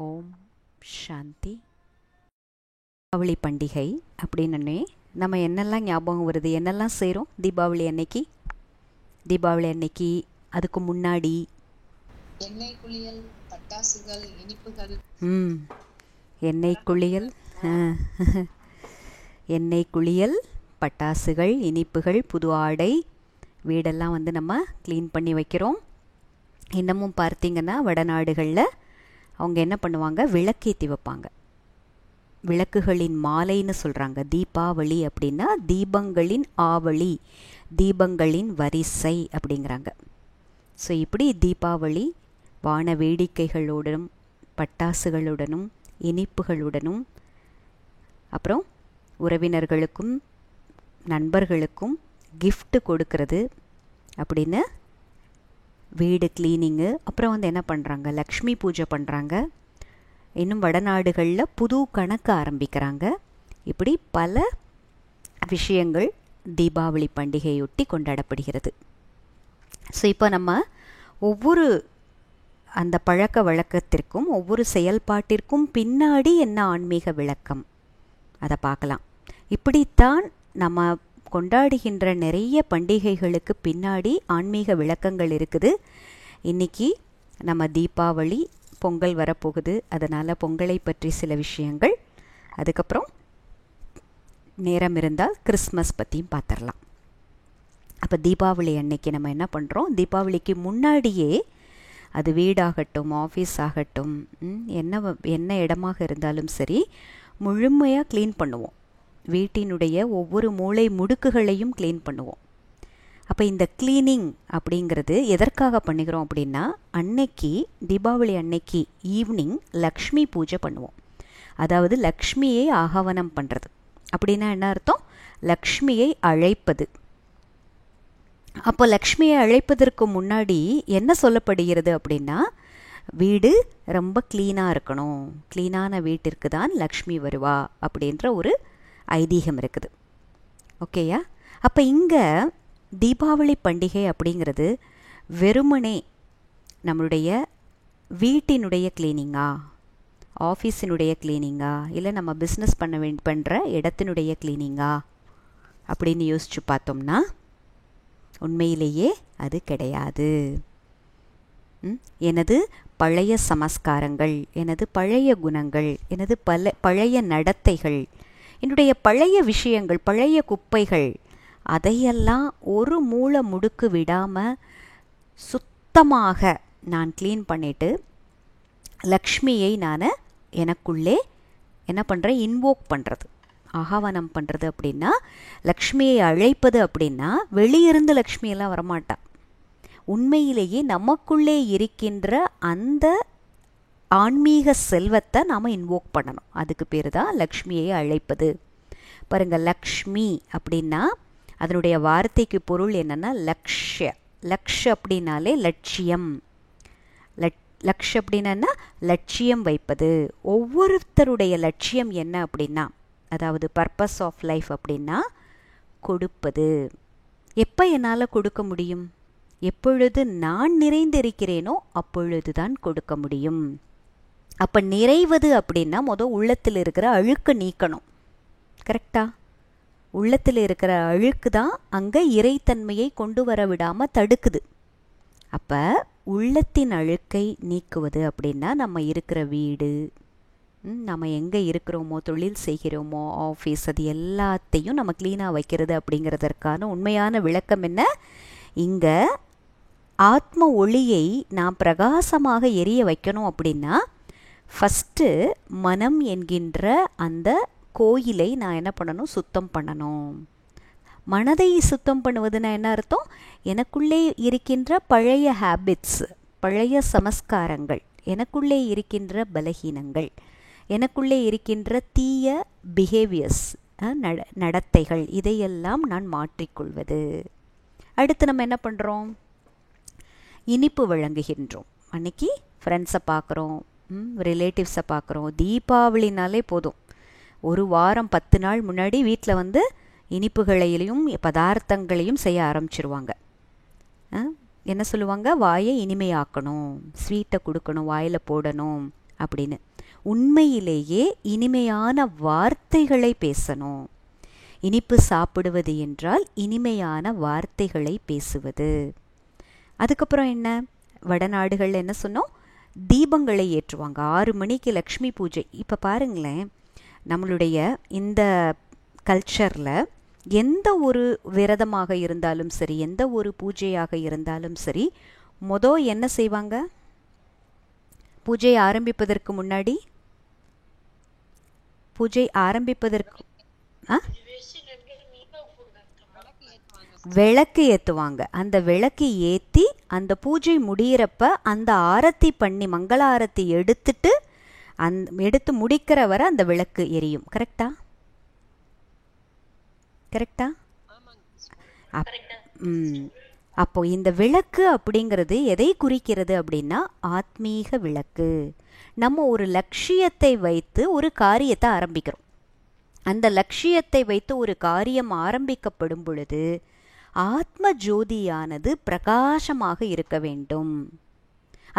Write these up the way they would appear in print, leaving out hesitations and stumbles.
ஓம் சாந்தி. தீபாவளி பண்டிகை அப்படின்னே நம்ம என்னெல்லாம் ஞாபகம் வருது, என்னெல்லாம் செய்கிறோம் தீபாவளி அன்னைக்கு? தீபாவளி அன்னைக்கு அதுக்கு முன்னாடி எண்ணெய் குளியல், பட்டாசுகள், இனிப்புகள். எண்ணெய் குளியல், எண்ணெய் குளியல், பட்டாசுகள், இனிப்புகள், புது ஆடை, வீடெல்லாம் நம்ம க்ளீன் பண்ணி வைக்கிறோம். இன்னமும் பார்த்தீங்கன்னா வடநாடுகளில் அவங்க என்ன பண்ணுவாங்க, விளக்கேற்றி வைப்பாங்க. விளக்குகளின் மாலைன்னு சொல்கிறாங்க. தீபாவளி அப்படின்னா தீபங்களின் ஆவளி, தீபங்களின் வரிசை அப்படிங்கிறாங்க. ஸோ இப்படி தீபாவளி வான வேடிக்கைகளுடனும் பட்டாசுகளுடனும் இனிப்புகளுடனும் அப்புறம் உறவினர்களுக்கும் நண்பர்களுக்கும் gift கொடுக்கறது அப்படின்னு வீடு கிளீனிங்கு. அப்புறம் என்ன பண்ணுறாங்க, லக்ஷ்மி பூஜை பண்ணுறாங்க. இன்னும் வடநாடுகளில் புது கணக்கு ஆரம்பிக்கிறாங்க. இப்படி பல விஷயங்கள் தீபாவளி பண்டிகையொட்டி கொண்டாடப்படுகிறது. ஸோ இப்போ நம்ம ஒவ்வொரு அந்த பழக்க வழக்கத்திற்கும் ஒவ்வொரு செயல்பாட்டிற்கும் பின்னாடி என்ன ஆன்மீக விளக்கம் அதை பார்க்கலாம். இப்படித்தான் நம்ம கொண்டாடுகின்ற நிறைய பண்டிகைகளுக்கு பின்னாடி ஆன்மீக விளக்கங்கள் இருக்குது. இன்றைக்கி நம்ம தீபாவளி, பொங்கல் வரப்போகுது. அதனால் பொங்கலை பற்றி சில விஷயங்கள், அதுக்கப்புறம் நேரம் இருந்தால் கிறிஸ்மஸ் பற்றியும் பார்த்துடலாம். அப்போ தீபாவளி அன்னைக்கு நம்ம என்ன பண்ணுறோம், தீபாவளிக்கு முன்னாடியே அது வீடாகட்டும் ஆஃபீஸ் ஆகட்டும் என்ன இடமாக இருந்தாலும் சரி முழுமையாக க்ளீன் பண்ணுவோம். வீட்டினுடைய ஒவ்வொரு மூலை முடுக்குகளையும் க்ளீன் பண்ணுவோம். அப்போ இந்த க்ளீனிங் அப்படிங்கிறது எதற்காக பண்ணுகிறோம் அப்படின்னா, அன்னைக்கு தீபாவளி அன்னைக்கு ஈவினிங் லக்ஷ்மி பூஜை பண்ணுவோம். அதாவது லக்ஷ்மியை ஆகவனம் பண்ணுறது அப்படின்னா என்ன அர்த்தம், லக்ஷ்மியை அழைப்பது. அப்போ லக்ஷ்மியை அழைப்பதற்கு முன்னாடி என்ன சொல்லப்படுகிறது அப்படின்னா, வீடு ரொம்ப க்ளீனாக இருக்கணும், க்ளீனான வீட்டிற்கு தான் லக்ஷ்மி வருவா அப்படின்ற ஒரு ஐதீகம் இருக்குது. ஓகேயா? அப்போ இங்கே தீபாவளி பண்டிகை அப்படிங்கிறது வெறுமனே நம்மளுடைய வீட்டினுடைய க்ளீனிங்கா, ஆஃபீஸினுடைய க்ளீனிங்கா, இல்லை நம்ம பிஸ்னஸ் பண்ணுற இடத்தினுடைய க்ளீனிங்கா அப்படின்னு யோசித்து பார்த்தோம்னா உண்மையிலேயே அது கிடையாது. எனது பழைய சமஸ்காரங்கள், எனது பழைய குணங்கள், எனது பழைய நடத்தைகள், என்னுடைய பழைய விஷயங்கள், பழைய குப்பைகள், அதையெல்லாம் ஒரு மூல முடுக்கு விடாமல் சுத்தமாக நான் க்ளீன் பண்ணிவிட்டு லக்ஷ்மியை நான் எனக்குள்ளே என்ன பண்ணுறேன், இன்வோக் பண்ணுறது, ஆகவனம் பண்ணுறது. அப்படின்னா லக்ஷ்மியை அழைப்பது அப்படின்னா வெளியிருந்து லக்ஷ்மியெல்லாம் வரமாட்டா. உண்மையிலேயே நமக்குள்ளே இருக்கின்ற அந்த ஆன்மீக செல்வத்தை நாம் இன்வோக் பண்ணணும். அதுக்கு பேர் தான் லக்ஷ்மியை அழைப்பது. பாருங்கள், லக்ஷ்மி அப்படின்னா அதனுடைய வார்த்தைக்கு பொருள் என்னென்னா லக்ஷ்ய. லக்ஷ்ய அப்படின்னாலே லட்சியம். லக்ஷ்ய அப்படின்னா லட்சியம் வைப்பது. ஒவ்வொருத்தருடைய லட்சியம் என்ன அப்படின்னா, அதாவது பர்பஸ் ஆஃப் லைஃப் அப்படின்னா கொடுப்பது. எப்போ என்னால் கொடுக்க முடியும், எப்பொழுது நான் நிறைந்திருக்கிறேனோ அப்பொழுது தான் கொடுக்க முடியும். அப்போ நிறைவது அப்படின்னா உள்ளத்தில் இருக்கிற அழுக்கு நீக்கணும். கரெக்டா? உள்ளத்தில் இருக்கிற அழுக்கு தான் அங்கே இறைத்தன்மையை கொண்டு வர விடாமல் தடுக்குது. அப்போ உள்ளத்தின் அழுக்கை நீக்குவது அப்படின்னா நம்ம இருக்கிற வீடு, நம்ம எங்கே இருக்கிறோமோ, தொழில் செய்கிறோமோ, ஆஃபீஸ், அது எல்லாத்தையும் நம்ம க்ளீனாக வைக்கிறது அப்படிங்கிறதற்கான உண்மையான விளக்கம் என்ன, இங்கே ஆத்ம ஒளியை நான் பிரகாசமாக எரிய வைக்கணும் அப்படின்னா ஃபஸ்ட்டு மனம் என்கின்ற அந்த கோயிலை நான் என்ன பண்ணணும், சுத்தம் பண்ணணும். மனதை சுத்தம் பண்ணுவதுன்னா என்ன அர்த்தம், எனக்குள்ளே இருக்கின்ற பழைய ஹேபிட்ஸ், பழைய சமஸ்காரங்கள், எனக்குள்ளே இருக்கின்ற பலகீனங்கள், எனக்குள்ளே இருக்கின்ற தீய பிஹேவியர்ஸ், நடத்தைகள், இதையெல்லாம் நான் மாற்றிக்கொள்வது. அடுத்து நம்ம என்ன பண்ணுறோம், இனிப்பு வழங்குகின்றோம். அன்னைக்கு ஃப்ரெண்ட்ஸை பார்க்குறோம், ரிலேட்டிவ்ஸை பார்க்குறோம். தீபாவளினாலே போதும், ஒரு வாரம் 10 நாள் முன்னாடி வீட்டில் இனிப்புகளையும் பதார்த்தங்களையும் செய்ய ஆரம்பிச்சிருவாங்க. என்ன சொல்லுவாங்க, வாயை இனிமையாக்கணும், ஸ்வீட்டை கொடுக்கணும், வாயில் போடணும், அப்படின்னு. உண்மையிலேயே இனிமையான வார்த்தைகளை பேசணும். இனிப்பு சாப்பிடுவது என்றால் இனிமையான வார்த்தைகளை பேசுவது. அதுக்கப்புறம் என்ன, வடநாடுகளில் என்ன சொன்னோம், தீபங்களை ஏற்றுவாங்க. 6 மணிக்கு லக்ஷ்மி பூஜை. இப்போ பாருங்களேன், நம்மளுடைய இந்த கல்ச்சரில் எந்த ஒரு விரதமாக இருந்தாலும் சரி, எந்த ஒரு பூஜையாக இருந்தாலும் சரி, என்ன செய்வாங்க? பூஜை ஆரம்பிப்பதற்கு முன்னாடி விளக்கு ஏற்றுவாங்க. அந்த விளக்கு ஏற்றி அந்த பூஜை முடிகிறப்ப அந்த ஆரத்தி பண்ணி மங்கள ஆரத்தி எடுத்து முடிக்கிற வரை அந்த விளக்கு எரியும். கரெக்டா? அப்போ இந்த விளக்கு அப்படிங்கிறது எதை குறிக்கிறது அப்படின்னா ஆத்மீக விளக்கு. நம்ம ஒரு லட்சியத்தை வைத்து ஒரு காரியத்தை ஆரம்பிக்கிறோம். அந்த லட்சியத்தை வைத்து ஒரு காரியம் ஆரம்பிக்கப்படும் பொழுது ஆத்ம ஜோதியானது பிரகாசமாக இருக்க வேண்டும்.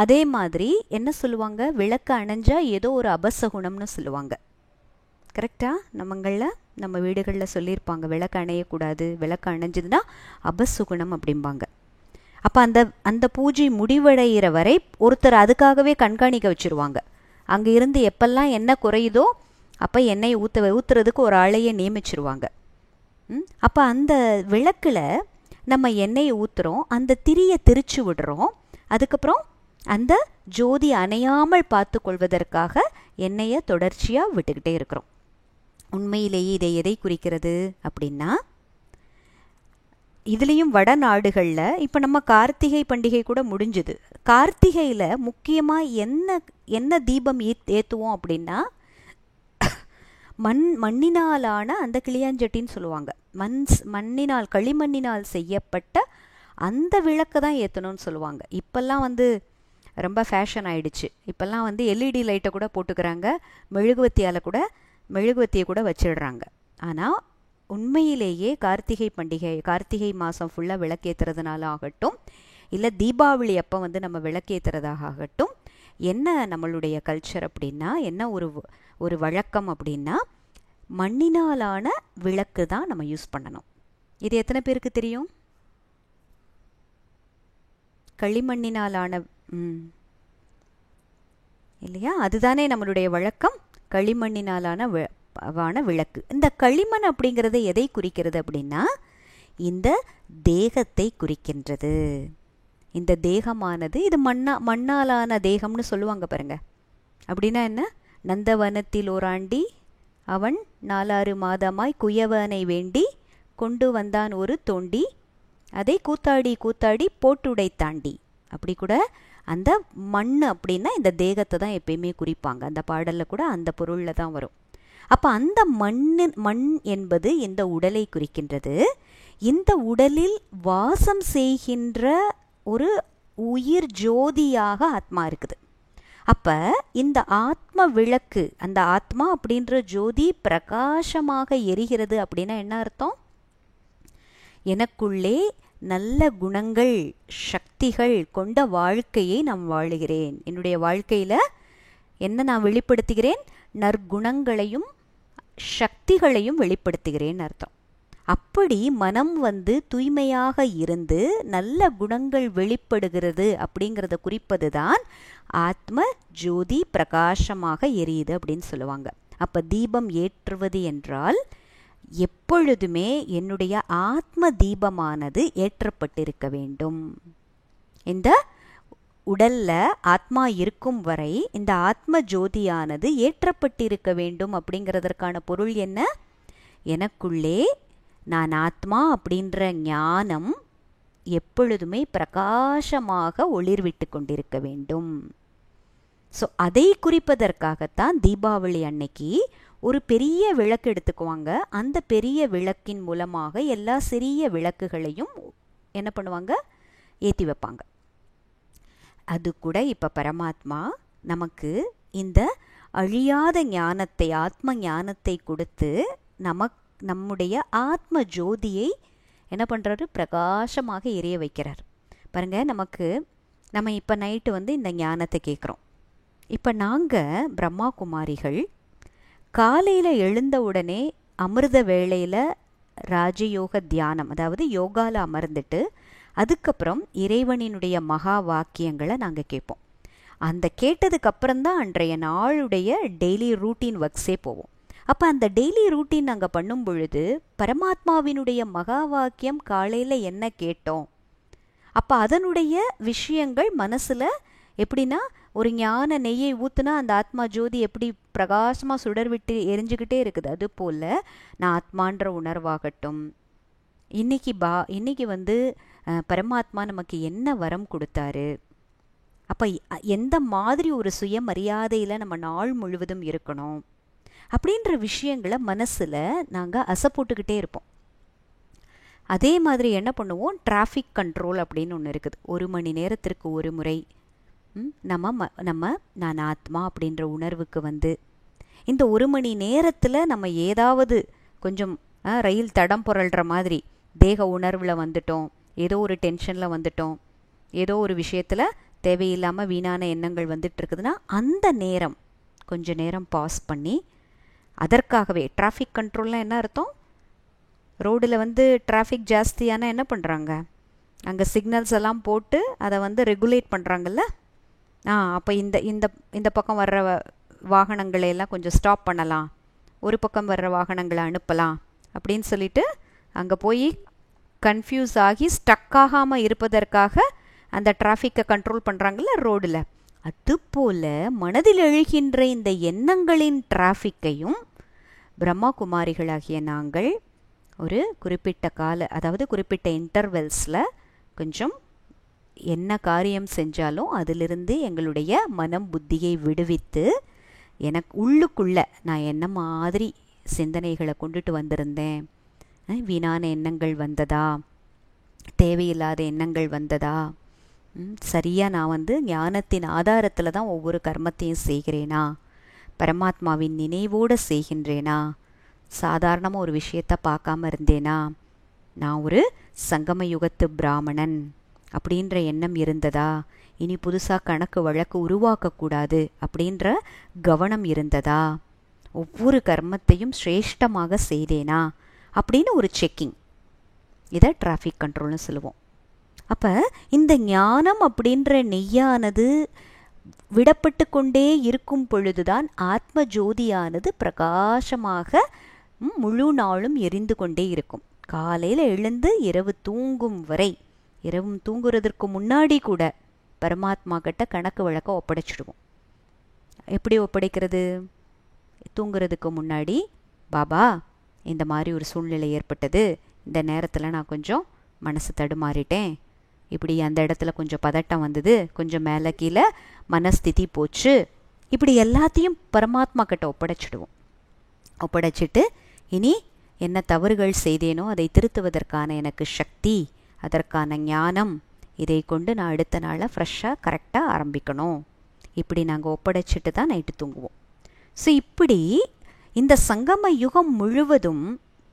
அதே மாதிரி என்ன சொல்லுவாங்க, விளக்கு அணைஞ்சா ஏதோ ஒரு அபசகுணம்னு சொல்லுவாங்க. கரெக்டா? நம்ம வீடுகளில் சொல்லியிருப்பாங்க, விளக்கு அணையக்கூடாது, விளக்கு அணைஞ்சதுன்னா அபசுகுணம் அப்படிம்பாங்க. அப்போ அந்த பூஜை முடிவடைகிற வரை ஒருத்தர் அதுக்காகவே கண்காணிக்க வச்சுருவாங்க. அங்கே இருந்து எப்பெல்லாம் எண்ணெய் குறையுதோ அப்போ எண்ணெயை ஊற்றுறதுக்கு ஒரு ஆளையே நியமிச்சிருவாங்க. அப்போ அந்த விளக்கில் நம்ம எண்ணெயை ஊற்றுறோம், அந்த திரியை திரிச்சு விடுறோம். அதுக்கப்புறம் அந்த ஜோதி அணையாமல் பார்த்து கொள்வதற்காக எண்ணெயை தொடர்ச்சியாக விட்டுக்கிட்டே இருக்கிறோம். உண்மையிலேயே இதை எதை குறிக்கிறது அப்படின்னா, இதுலேயும் வடநாடுகளில் இப்போ நம்ம கார்த்திகை பண்டிகை கூட முடிஞ்சுது. கார்த்திகையில் முக்கியமாக என்ன தீபம் ஏற்றுவோம் அப்படின்னா மண்ணினாலான அந்த கிளியாஞ்சட்டின்னு சொல்லுவாங்க. மண்ணினால் களிமண்ணினால் செய்யப்பட்ட அந்த விளக்கை தான் ஏற்றணும்னு சொல்லுவாங்க. இப்போல்லாம் ரொம்ப ஃபேஷன் ஆயிடுச்சு. இப்போல்லாம் எல்இடி லைட்டை கூட போட்டுக்கிறாங்க, மெழுகுவத்தியை கூட வச்சிடுறாங்க. ஆனால் உண்மையிலேயே கார்த்திகை மாதம் ஃபுல்லாக விளக்கேற்றுறதுனால ஆகட்டும், இல்லை தீபாவளி அப்போ நம்ம விளக்கேற்றுறதாக ஆகட்டும், என்ன நம்மளுடைய கல்ச்சர் அப்படின்னா, என்ன ஒரு வழக்கம் அப்படின்னா, மண்ணினாலான விளக்கு தான் நம்ம யூஸ் பண்ணணும். இது எத்தனை பேருக்கு தெரியும்? களிமண்ணினாலான இல்லையா? அதுதானே நம்மளுடைய வழக்கம், களிமண்ணினாலான விளக்கு. இந்த களிமண் அப்படிங்கிறது எதை குறிக்கிறது அப்படின்னா இந்த தேகத்தை குறிக்கின்றது. இந்த தேகமானது இது மண்ணாலான தேகம்னு சொல்லுவாங்க பாருங்க. அப்படின்னா என்ன? நந்தவனத்தில் ஓராண்டி அவன் 4 மாதமாய் குயவனை வேண்டி கொண்டு வந்தான் ஒரு தோண்டி அதை கூத்தாடி போட்டுடை தாண்டி. அப்படி கூட அந்த மண் அப்படின்னா இந்த தேகத்தை தான் எப்பயுமே குறிப்பாங்க. அந்த பாடலில் கூட அந்த பொருளில் தான் வரும். அப்போ அந்த மண் என்பது இந்த உடலை குறிக்கின்றது. இந்த உடலில் வாசம் செய்கின்ற ஒரு உயிர் ஜோதியாக ஆத்மா இருக்குது. அப்போ இந்த ஆத்ம விளக்கு, அந்த ஆத்மா அப்படின்ற ஜோதி பிரகாசமாக எரிகிறது அப்படின்னா என்ன அர்த்தம்? எனக்குள்ளே நல்ல குணங்கள் சக்திகள் கொண்ட வாழ்க்கையை நான் வாழுகிறேன். என்னுடைய வாழ்க்கையில் என்ன நான் வெளிப்படுத்துகிறேன்? நற்குணங்களையும் சக்திகளையும் வெளிப்படுத்துகிறேன் அர்த்தம். அப்படி மனம் தூய்மையாக இருந்து நல்ல குணங்கள் வெளிப்படுகிறது அப்படிங்கிறத குறிப்பது தான் ஆத்ம ஜோதி பிரகாசமாக எரியுது அப்படின்னு சொல்லுவாங்க. அப்போ தீபம் ஏற்றுவது என்றால் எப்பொழுதுமே என்னுடைய ஆத்ம தீபமானது ஏற்றப்பட்டிருக்க வேண்டும். இந்த உடல்ல ஆத்மா இருக்கும் வரை இந்த ஆத்ம ஜோதியானது ஏற்றப்பட்டிருக்க வேண்டும். அப்படிங்கிறதற்கான பொருள் என்ன? எனக்குள்ளே நான் ஆத்மா அப்படின்ற ஞானம் எப்பொழுதுமே பிரகாசமாக ஒளிர்விட்டு கொண்டிருக்க வேண்டும். ஸோ அதை குறிப்பதற்காகத்தான் தீபாவளி அன்னைக்கு ஒரு பெரிய விளக்கு எடுத்துக்குவாங்க. அந்த பெரிய விளக்கின் மூலமாக எல்லா சிறிய விளக்குகளையும் என்ன பண்ணுவாங்க? ஏற்றி வைப்பாங்க. அது கூட இப்போ பரமாத்மா நமக்கு இந்த அழியாத ஞானத்தை, ஆத்ம ஞானத்தை கொடுத்து நம்முடைய ஆத்ம ஜோதியை என்ன பண்ணுறாரு? பிரகாசமாக எரிய வைக்கிறார். பாருங்க, நம்ம இப்போ நைட்டு இந்த ஞானத்தை கேட்குறோம். இப்போ நாங்கள் பிரம்மா குமாரிகள் காலையில் எழுந்த உடனே அமிர்த வேளையில் ராஜயோக தியானம், அதாவது யோகாவில் அமர்ந்துட்டு அதுக்கப்புறம் இறைவனினுடைய மகா வாக்கியங்களை நாங்கள் கேட்போம். அந்த கேட்டதுக்கப்புறம்தான் அன்றைய நாளுடைய டெய்லி ரூட்டீன் ஒர்க்ஸே போவோம். அப்போ அந்த டெய்லி ரூட்டீன் நாங்கள் பண்ணும் பொழுது பரமாத்மாவினுடைய மகா வாக்கியம் காலையில் என்ன கேட்டோம், அப்போ அதனுடைய விஷயங்கள் மனசில் எப்படின்னா, ஒரு ஞான நெய்யை ஊற்றுனா அந்த ஆத்மா ஜோதி எப்படி பிரகாசமாக சுடர் விட்டு எரிஞ்சுக்கிட்டே இருக்குது, அதுபோல் நான் ஆத்மான்ற உணர்வாகட்டும், இன்னைக்கு வந்து பரமாத்மா நமக்கு என்ன வரம் கொடுத்தாரு, அப்போ எந்த மாதிரி ஒரு சுயமரியாதையில் நம்ம நாள் முழுவதும் இருக்கணும் அப்படின்ற விஷயங்களை மனசில் நாங்கள் அசை போட்டுக்கிட்டே இருப்போம். அதே மாதிரி என்ன பண்ணுவோம், டிராஃபிக் கண்ட்ரோல் அப்படின்னு ஒன்று இருக்குது. 1 மணி நேரத்திற்கு ஒரு முறை நம்ம நான் ஆத்மா அப்படின்ற உணர்வுக்கு வந்து இந்த 1 மணி நேரத்தில் நம்ம ஏதாவது கொஞ்சம் ரயில் தடம் புரள்ற மாதிரி தேக உணர்வில் வந்துட்டோம், ஏதோ ஒரு டென்ஷனில் வந்துட்டோம், ஏதோ ஒரு விஷயத்தில் தேவையில்லாமல் வீணான எண்ணங்கள் வந்துட்டு இருக்குதுன்னா அந்த நேரம் கொஞ்ச நேரம் பாஸ் பண்ணி அதற்காகவே டிராஃபிக் கண்ட்ரோல்லாம் என்ன அர்த்தம், ரோடில் வந்து டிராஃபிக் ஜாஸ்தியான என்ன பண்ணுறாங்க, அங்கே சிக்னல்ஸ் எல்லாம் போட்டு அதை வந்து ரெகுலேட் பண்ணுறாங்கல்ல. அப்போ இந்த பக்கம் வர்ற வாகனங்களையெல்லாம் கொஞ்சம் ஸ்டாப் பண்ணலாம், ஒரு பக்கம் வர்ற வாகனங்களை அனுப்பலாம் அப்படின்னு சொல்லிட்டு அங்கே போய் கன்ஃபியூஸ் ஆகி ஸ்டக் ஆகாமல் இருப்பதற்காக அந்த டிராஃபிக்கை கண்ட்ரோல் பண்ணுறாங்கல்ல ரோடில். அதுபோல் மனதில் எழுகின்ற இந்த எண்ணங்களின் டிராஃபிக்கையும் பிரம்மா குமாரிகளாகிய நாங்கள் ஒரு குறிப்பிட்ட அதாவது குறிப்பிட்ட இன்டர்வெல்ஸில் கொஞ்சம் என்ன காரியம் செஞ்சாலும் அதிலிருந்து எங்களுடைய மனம் புத்தியை விடுவித்து, எனக்கு உள்ளுக்குள்ள நான் என்ன மாதிரி சிந்தனைகளை கொண்டுட்டு வந்திருந்தேன், வீணான எண்ணங்கள் வந்ததா, தேவையில்லாத எண்ணங்கள் வந்ததா, சரியாக நான் வந்து ஞானத்தின் ஆதாரத்தில் தான் ஒவ்வொரு கர்மத்தையும் செய்கிறேனா, பரமாத்மாவின் நினைவோடு செய்கின்றேனா, சாதாரணமாக ஒரு விஷயத்தை பார்க்காம இருந்தேனா, நான் ஒரு சங்கம யுகத்து பிராமணன் அப்படின்ற எண்ணம் இருந்ததா, இனி புதுசாக கணக்கு வழக்கு உருவாக்கக்கூடாது அப்படின்ற கவனம் இருந்ததா, ஒவ்வொரு கர்மத்தையும் சிரேஷ்டமாக செய்தேனா அப்படின்னு ஒரு செக்கிங். இதை டிராஃபிக் கண்ட்ரோல்னு சொல்லுவோம். அப்போ இந்த ஞானம் அப்படின்ற நெய்யானது விடப்பட்டு கொண்டே இருக்கும் பொழுதுதான் ஆத்ம ஜோதியானது பிரகாசமாக முழு நாளும் எரிந்து கொண்டே இருக்கும். காலையில் எழுந்து இரவு தூங்கும் வரை, இரவு தூங்குறதற்கு முன்னாடி கூட பரமாத்மா கிட்ட கணக்கு வழக்க ஒப்படைச்சிடுவோம். எப்படி ஒப்படைக்கிறது, தூங்குறதுக்கு முன்னாடி பாபா இந்த மாதிரி ஒரு சூழ்நிலை ஏற்பட்டது, இந்த நேரத்தில் நான் கொஞ்சம் மனசு தடுமாறிட்டேன், இப்படி அந்த இடத்துல கொஞ்சம் பதட்டம் வந்தது, கொஞ்சம் மேலே கீழே மனஸ்திதி போச்சு, இப்படி எல்லாத்தையும் பரமாத்மா கிட்ட ஒப்படைச்சிடுவோம். ஒப்படைச்சிட்டு இனி என்ன தவறுகள் செய்தேனோ அதை திருத்துவதற்கான எனக்கு சக்தி, அதற்கான ஞானம், இதை கொண்டு நான் அடுத்த நாளை ஃப்ரெஷ்ஷாக கரெக்டாக ஆரம்பிக்கணும், இப்படி நாங்கள் ஒப்படைச்சிட்டு தான் நைட்டு தூங்குவோம். ஸோ இப்படி இந்த சங்கம யுகம் முழுவதும்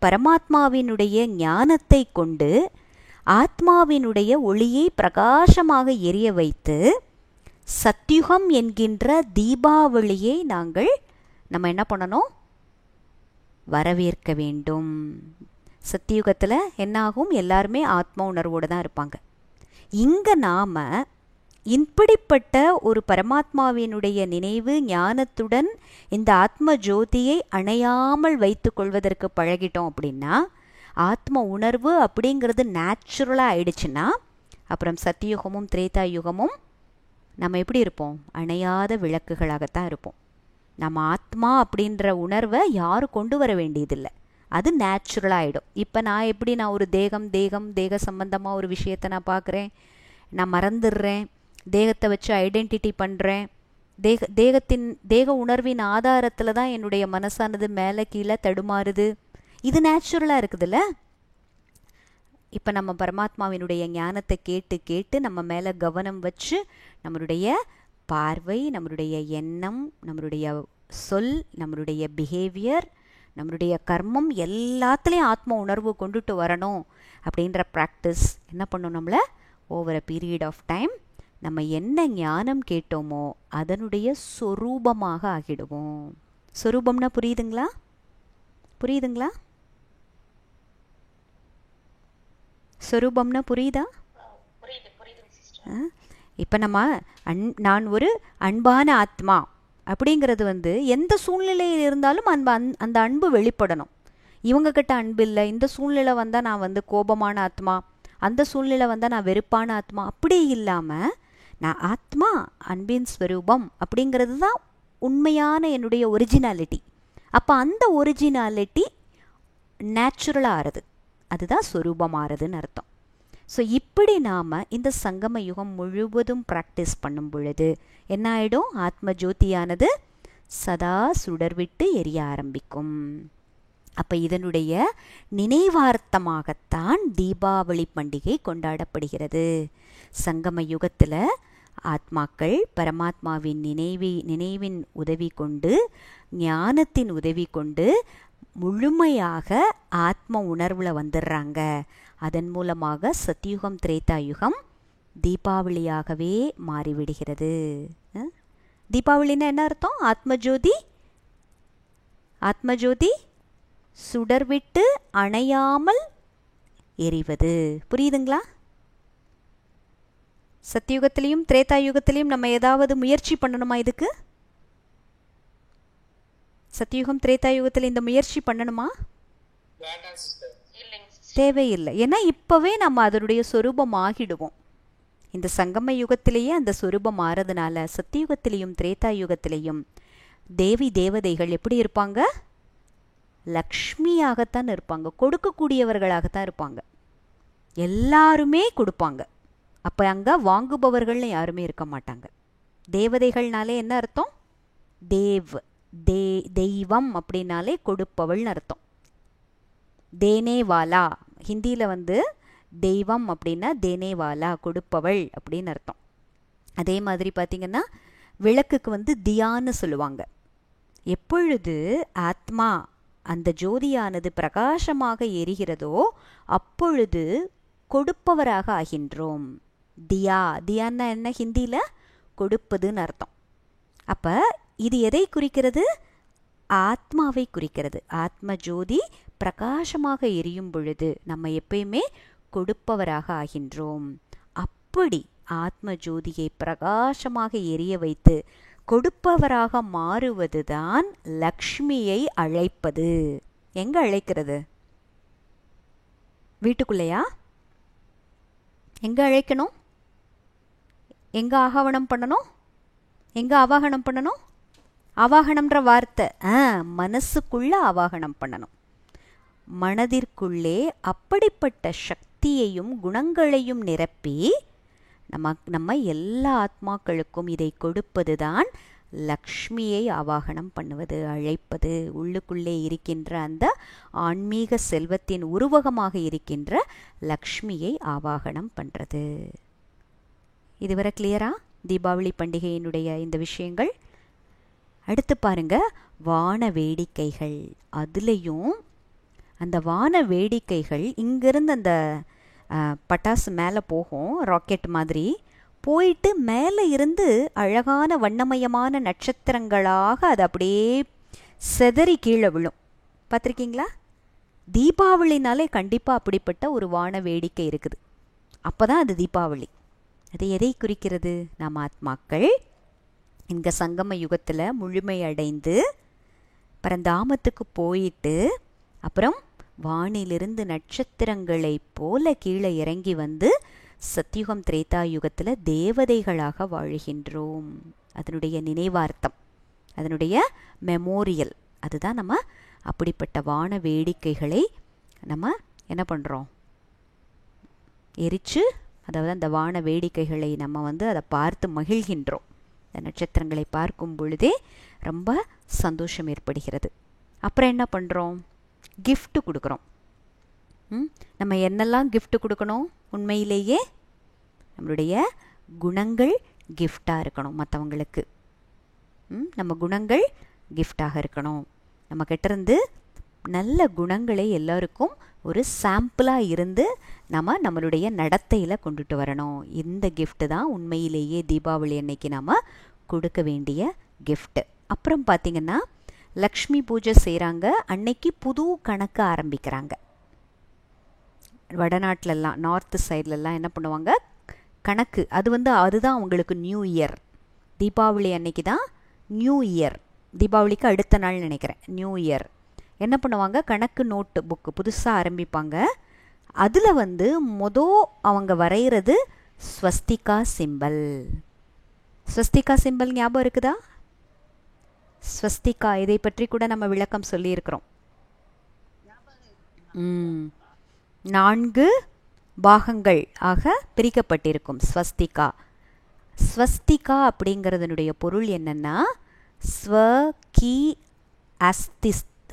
பரமாத்மாவினுடைய ஞானத்தை கொண்டு ஆத்மாவினுடைய ஒளியை பிரகாசமாக எரிய வைத்து சத்யுகம் என்கின்ற தீபாவளியை நம்ம என்ன பண்ணணும், வரவேற்க வேண்டும். சத்தியுகத்தில் என்னாகும், எல்லாருமே ஆத்ம உணர்வோடு தான் இருப்பாங்க. இங்கே நாம் இப்படிப்பட்ட ஒரு பரமாத்மாவினுடைய நினைவு ஞானத்துடன் இந்த ஆத்ம ஜோதியை அணையாமல் வைத்து கொள்வதற்கு பழகிட்டோம் அப்படின்னா, ஆத்ம உணர்வு அப்படிங்கிறது நேச்சுரலாக ஆயிடுச்சுன்னா, அப்புறம் சத்தியுகமும் திரேதா யுகமும் நம்ம எப்படி இருப்போம், அணையாத விளக்குகளாகத்தான் இருப்போம். நம்ம ஆத்மா அப்படின்ற உணர்வை யாரும் கொண்டு வர வேண்டியதில்லை, அது நேச்சுரலாக ஆகிடும். இப்போ நான் ஒரு தேக சம்பந்தமாக ஒரு விஷயத்தை நான் பார்க்குறேன், நான் மறந்துடுறேன், தேகத்தை வச்சு ஐடென்டிட்டி பண்ணுறேன், தேக உணர்வின் ஆதாரத்தில் தான் என்னுடைய மனசானது மேலே கீழே தடுமாறுது, இது நேச்சுரலாக இருக்குதுல்ல. இப்போ நம்ம பரமாத்மாவினுடைய ஞானத்தை கேட்டு கேட்டு நம்ம மேலே கவனம் வச்சு நம்மளுடைய பார்வை, நம்மளுடைய எண்ணம், நம்மளுடைய சொல், நம்மளுடைய பிஹேவியர், நம்மளுடைய கர்மம் எல்லாத்துலேயும் ஆத்ம உணர்வு கொண்டுட்டு வரணும் அப்படின்ற ப்ராக்டிஸ் என்ன பண்ணும், நம்மளை over a period of time நம்ம என்ன ஞானம் கேட்டோமோ அதனுடைய சொரூபமாக ஆகிடுவோம். சொரூபம்னா புரியுதுங்களா? புரியுதுங்களா? சொரூபம்னா புரியுதா? இப்போ நம்ம நான் ஒரு அன்பான ஆத்மா அப்படிங்கிறது எந்த சூழ்நிலையில் இருந்தாலும் அந்த அன்பு வெளிப்படணும். இவங்கக்கிட்ட அன்பு இல்லை, இந்த சூழ்நிலை வந்தால் நான் கோபமான ஆத்மா, அந்த சூழ்நிலை வந்தால் நான் வெறுப்பான ஆத்மா, அப்படி இல்லாமல் நான் ஆத்மா, அன்பின் ஸ்வரூபம் அப்படிங்கிறது தான் உண்மையான என்னுடைய ஒரிஜினாலிட்டி. அப்போ அந்த ஒரிஜினாலிட்டி நேச்சுரலாக ஆறுது, அதுதான் ஸ்வரூபமாறுதுன்னு அர்த்தம். ஸோ இப்படி நாம் இந்த சங்கம யுகம் முழுவதும் ப்ராக்டிஸ் பண்ணும் பொழுது என்ன ஆகிடும்? ஆத்ம ஜோதியானது சதா சுடர்விட்டு எரிய ஆரம்பிக்கும். அப்போ இதனுடைய நினைவார்த்தமாகத்தான் தீபாவளி பண்டிகை கொண்டாடப்படுகிறது. சங்கம யுகத்தில் ஆத்மாக்கள் பரமாத்மாவின் நினைவின் உதவி கொண்டு, ஞானத்தின் உதவி கொண்டு முழுமையாக ஆத்ம உணர்வில் வந்துடுறாங்க. அதன் மூலமாக சத்யுகம் திரேதாயுகம் தீபாவளியாகவே மாறிவிடுகிறது. தீபாவளின்னா என்ன அர்த்தம்? ஆத்மஜோதி, ஆத்மஜோதி சுடர்விட்டு அணையாமல் எரிவது. புரியுதுங்களா? சத்தியுகத்திலையும் திரேதாயுகத்திலையும் நம்ம ஏதாவது முயற்சி பண்ணணுமா? இதுக்கு சத்தியுகம் திரேதாயுகத்தில் இந்த முயற்சி பண்ணணுமா? தேவையில்லை. ஏன்னா இப்போவே நம்ம அதனுடைய சொரூபம் ஆகிடுவோம். இந்த சங்கம யுகத்திலேயே அந்த சொரூபம் ஆறதுனால சத்தியுகத்திலையும் திரேதாயுகத்திலையும் தேவி தேவதைகள் எப்படி இருப்பாங்க? லக்ஷ்மியாகத்தான் இருப்பாங்க, கொடுக்கக்கூடியவர்களாகத்தான் இருப்பாங்க. எல்லாருமே கொடுப்பாங்க. அப்போ அங்கே வாங்குபவர்கள்னு யாருமே இருக்க மாட்டாங்க. தேவதைகள்னாலே என்ன அர்த்தம்? தெய்வம் அப்படின்னாலே கொடுப்பவள்னு அர்த்தம். தேனேவாலா, ஹிந்தியில் தெய்வம் அப்படின்னா தேனேவாலா, கொடுப்பவள் அப்படின்னு அர்த்தம். அதே மாதிரி பார்த்திங்கன்னா விளக்குக்கு தியான்னு சொல்லுவாங்க. எப்பொழுது ஆத்மா அந்த ஜோதியானது பிரகாசமாக எரிகிறதோ அப்பொழுது கொடுப்பவராக ஆகின்றோம். தியான்னா என்ன? ஹிந்தியில் கொடுப்பதுன்னு அர்த்தம். அப்போ இது எதை குறிக்கிறது? ஆத்மாவை குறிக்கிறது. ஆத்ம ஜோதி பிரகாசமாக எரியும் பொழுது நம்ம எப்பயுமே கொடுப்பவராக ஆகின்றோம். அப்படி ஆத்ம ஜோதியை பிரகாசமாக எரிய வைத்து கொடுப்பவராக மாறுவதுதான் லக்ஷ்மியை அழைப்பது. எங்க அழைக்கிறது? வீட்டுக்குள்ளையா? எங்க அழைக்கணும்? எங்க ஆகவனம் பண்ணணும்? எங்க ஆவாகனம் பண்ணணும்? ஆவாகனம்ன்ற வார்த்தை மனசுக்குள்ள ஆவாகனம் பண்ணணும். மனதிற்குள்ளே அப்படிப்பட்ட சக்தியையும் குணங்களையும் நிரப்பி நம்ம எல்லா ஆத்மாக்களுக்கும் இதை கொடுப்பதுதான் லக்ஷ்மியை ஆவாகனம் பண்ணுவது, அழைப்பது. உள்ளுக்குள்ளே இருக்கின்ற அந்த ஆன்மீக செல்வத்தின் உருவகமாக இருக்கின்ற லக்ஷ்மியை ஆவாகனம் பண்ணுறது. இதுவரை கிளியரா தீபாவளி பண்டிகையினுடைய இந்த விஷயங்கள்? அடுத்து பாருங்க, வான வேடிக்கைகள். அதுலேயும் அந்த வான வேடிக்கைகள் இங்கிருந்து அந்த பட்டாசு மேலே போகும், ராக்கெட் மாதிரி போயிட்டு மேலே இருந்து அழகான வண்ணமயமான நட்சத்திரங்களாக அது அப்படியே செதறி கீழே விழும். பார்த்துருக்கீங்களா? தீபாவளினாலே கண்டிப்பாக அப்படிப்பட்ட ஒரு வான வேடிக்கை இருக்குது. அப்போ தான் அது தீபாவளி. அது எதை குறிக்கிறது? நாம் ஆத்மாக்கள் இந்த சங்கம யுகத்தில் முழுமையடைந்து பரந்தாமத்துக்கு போயிட்டு அப்புறம் வானிலிருந்து நட்சத்திரங்களைப் போல கீழே இறங்கி சத்யுகம் திரேதாயுகத்தில் தேவதைகளாக வாழ்கின்றோம். அதனுடைய நினைவார்த்தம், அதனுடைய மெமோரியல். அதுதான் நம்ம அப்படிப்பட்ட வான வேடிக்கைகளை நம்ம என்ன பண்ணுறோம்? எரித்து, அதாவது அந்த வான வேடிக்கைகளை நம்ம அதை பார்த்து மகிழ்கின்றோம். இந்த நட்சத்திரங்களை பார்க்கும் பொழுதே ரொம்ப சந்தோஷம் ஏற்படுகிறது. அப்புறம் என்ன பண்ணுறோம்? கிஃப்ட் கொடுக்குறோம். நம்ம என்னெல்லாம் கிஃப்ட் கொடுக்கணும்? உண்மையிலேயே நம்மளுடைய குணங்கள் கிஃப்டாக இருக்கணும் மற்றவங்களுக்கு. நம்ம குணங்கள் கிஃப்டாக இருக்கணும். நம்ம கிட்டேருந்து நல்ல குணங்களை எல்லாருக்கும் ஒரு சாம்பிளாக இருந்து நம்மளுடைய நடத்தையில் கொண்டுட்டு வரணும். இந்த gift தான் உண்மையிலேயே தீபாவளி அன்னைக்கு நாம் கொடுக்க வேண்டிய gift. அப்புறம் பார்த்திங்கன்னா லக்ஷ்மி பூஜை செய்கிறாங்க. அன்னைக்கு புது கணக்கு ஆரம்பிக்கிறாங்க. வடநாட்டிலலாம் நார்த்து சைட்லலாம் என்ன பண்ணுவாங்க, கணக்கு அதுதான் அவங்களுக்கு நியூ இயர். தீபாவளி அன்னைக்கு தான் நியூ இயர். தீபாவளிக்கு அடுத்த நாள் நினைக்கிறேன் நியூ இயர். என்ன பண்ணுவாங்க, கணக்கு நோட்டு புக்கு புதுசாக ஆரம்பிப்பாங்க. அதில் அவங்க வரைகிறது ஸ்வஸ்திகா சிம்பல். ஸ்வஸ்திகா சிம்பல் ஞாபகம் இருக்குதா? ஸ்வஸ்திகா இதை பற்றி கூட நம்ம விளக்கம் சொல்லியிருக்கிறோம். 4 பாகங்கள் ஆக பிரிக்கப்பட்டிருக்கும் ஸ்வஸ்திகா. ஸ்வஸ்திகா அப்படிங்கிறதுனுடைய பொருள் என்னன்னா, ஸ்வகி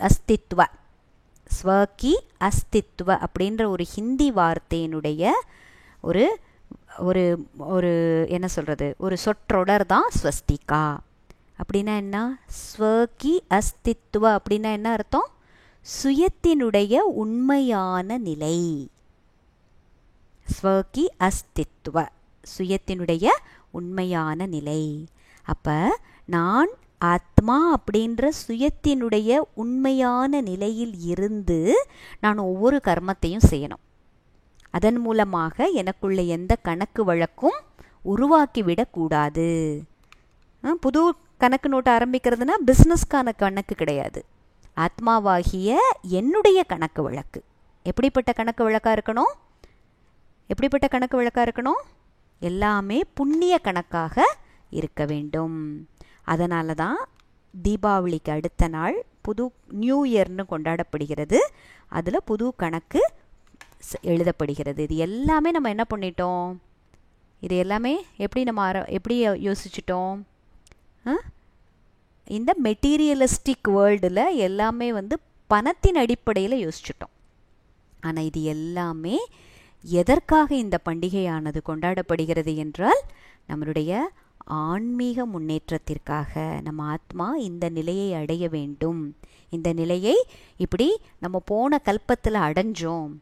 அஸ்தித்வ. ஸ்வகி அஸ்தித்வ அப்படின்ற ஒரு ஹிந்தி வார்த்தையினுடைய ஒரு ஒரு ஒரு என்ன சொல்கிறது, ஒரு சொற்றொடர் தான் ஸ்வஸ்திகா. அப்படின்னா என்ன? ஸ்வகி அஸ்தித்வ அப்படின்னா என்ன அர்த்தம்? சுயத்தினுடைய உண்மையான நிலை. ஸ்வகி அஸ்தித்வ, சுயத்தினுடைய உண்மையான நிலை. அப்போ நான் ஆத்மா அப்படின்ற சுயத்தினுடைய உண்மையான நிலையில் இருந்து நான் ஒவ்வொரு கர்மத்தையும் செய்யணும். அதன் மூலமாக எனக்குள்ள எந்த கணக்கு வழக்கும் உருவாக்கிவிடக்கூடாது. புது கணக்கு நோட்டு ஆரம்பிக்கிறதுனா பிஸ்னஸ்க்கான கணக்கு கிடையாது, ஆத்மாவாகிய என்னுடைய கணக்கு வழக்கு. எப்படிப்பட்ட கணக்கு வழக்காக இருக்கணும்? எப்படிப்பட்ட கணக்கு வழக்காக இருக்கணும்? எல்லாமே புண்ணிய கணக்காக இருக்க வேண்டும். அதனால தான் தீபாவளிக்கு அடுத்த நாள் புது நியூ இயர்னு கொண்டாடப்படுகிறது. அதில் புது கணக்கு எழுதப்படுகிறது. இது எல்லாமே நம்ம என்ன பண்ணிட்டோம்? இது எல்லாமே எப்படி யோசிச்சிட்டோம்? இந்த மெட்டீரியலிஸ்டிக் வேர்ல்டில் எல்லாமே பணத்தின் அடிப்படையில் யோசிச்சிட்டோம். ஆனால் இது எல்லாமே எதற்காக இந்த பண்டிகையானது கொண்டாடப்படுகிறது என்றால், நம்மளுடைய ஆன்மீக முன்னேற்றத்திற்காக. நம்ம ஆத்மா இந்த நிலையை அடைய வேண்டும். இந்த நிலையை இப்படி நம்ம போன கல்பத்தில் அடைஞ்சோம்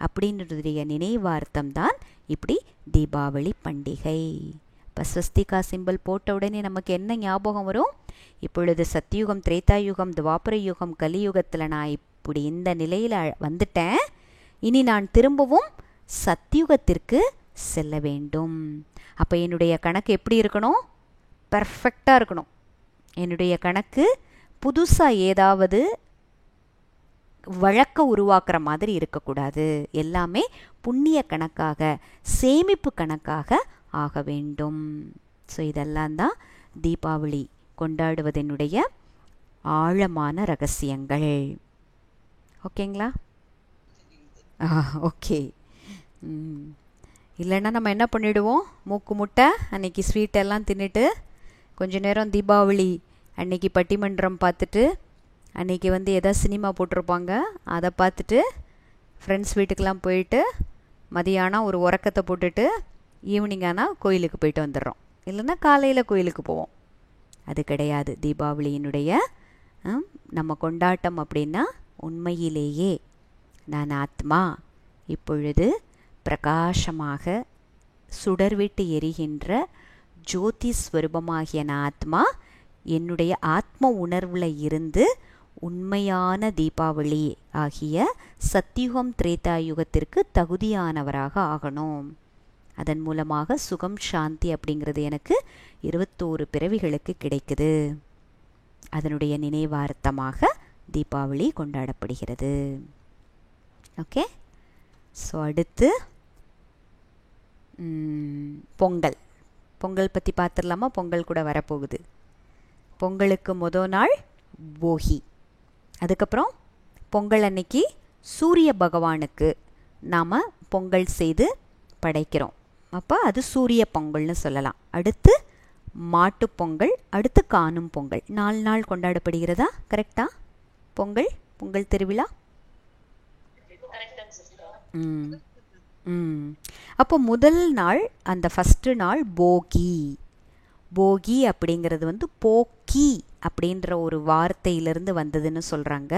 அப்படின்றதுடைய நினைவார்த்தம் தான் இப்படி தீபாவளி பண்டிகை. இப்போ ஸ்வஸ்திகா சிம்பிள் போட்ட உடனே நமக்கு என்ன ஞாபகம் வரும்? இப்பொழுது சத்தியுகம், திரேதாயுகம், துவாபர யுகம், கலியுகத்தில் நான் இப்படி இந்த நிலையில் வந்துட்டேன். இனி நான் திரும்பவும் சத்தியுகத்திற்கு செல்ல வேண்டும். அப்போ என்னுடைய கணக்கு எப்படி இருக்கணும்? பர்ஃபெக்டாக இருக்கணும். என்னுடைய கணக்கு புதுசாக ஏதாவது வழக்க உருவாக்குற மாதிரி இருக்கக்கூடாது. எல்லாமே புண்ணிய கணக்காக, சேமிப்பு கணக்காக ஆக வேண்டும். ஸோ இதெல்லாம் தான் தீபாவளி கொண்டாடுவதனுடைய ஆழமான ரகசியங்கள். ஓகேங்களா? ஓகே. இல்லைன்னா நம்ம என்ன பண்ணிவிடுவோம், மூக்கு முட்டை அன்றைக்கி ஸ்வீட்டெல்லாம் தின்னுட்டு கொஞ்ச நேரம் தீபாவளி அன்றைக்கி பட்டிமன்றம் பார்த்துட்டு, அன்றைக்கி எதாவது சினிமா போட்டிருப்பாங்க அதை பார்த்துட்டு, ஃப்ரெண்ட்ஸ் வீட்டுக்கெலாம் போயிட்டு மதியானம் ஒரு உறக்கத்தை போட்டுட்டு ஈவினிங் ஆனால் கோயிலுக்கு போயிட்டு வந்துடுறோம். இல்லைன்னா காலையில் கோயிலுக்கு போவோம். அது கிடையாது தீபாவளியினுடைய நம்ம கொண்டாட்டம். அப்படின்னா உண்மையிலேயே நான் ஆத்மா இப்பொழுது பிரகாசமாக சுடர்விட்டு எரிகின்ற ஜோதி ஸ்வரூபமாகிய நான் ஆத்மா என்னுடைய ஆத்ம உணர்வில் இருந்து உண்மையான தீபாவளி ஆகிய சத்தியுகம் திரேதாயுகத்திற்கு தகுதியானவராக ஆகணும். அதன் மூலமாக சுகம் சாந்தி அப்படிங்கிறது எனக்கு 21 பிறவிகளுக்கு கிடைக்குது. அதனுடைய நினைவார்த்தமாக தீபாவளி கொண்டாடப்படுகிறது. ஓகே. ஸோ அடுத்து பொங்கல். பொங்கல் பற்றி பார்த்துடலாமா? பொங்கல் கூட வரப்போகுது. பொங்கலுக்கு முதல் நாள் போகி. அதுக்கப்புறம் பொங்கல் அன்னைக்கு சூரிய பகவானுக்கு நாம் பொங்கல் செய்து படைக்கிறோம். அப்போ அது சூரிய பொங்கல்னு சொல்லலாம். அடுத்து மாட்டு பொங்கல், அடுத்து காணும் பொங்கல். 4 நாள் கொண்டாடப்படுகிறதா? கரெக்டா? பொங்கல் பொங்கல் திருவிழா. அப்போ முதல் நாள், அந்த ஃபஸ்ட்டு நாள் போகி. போகி அப்படிங்கிறது போக்கி அப்படின்ற ஒரு வார்த்தையிலிருந்து வந்ததுன்னு சொல்கிறாங்க.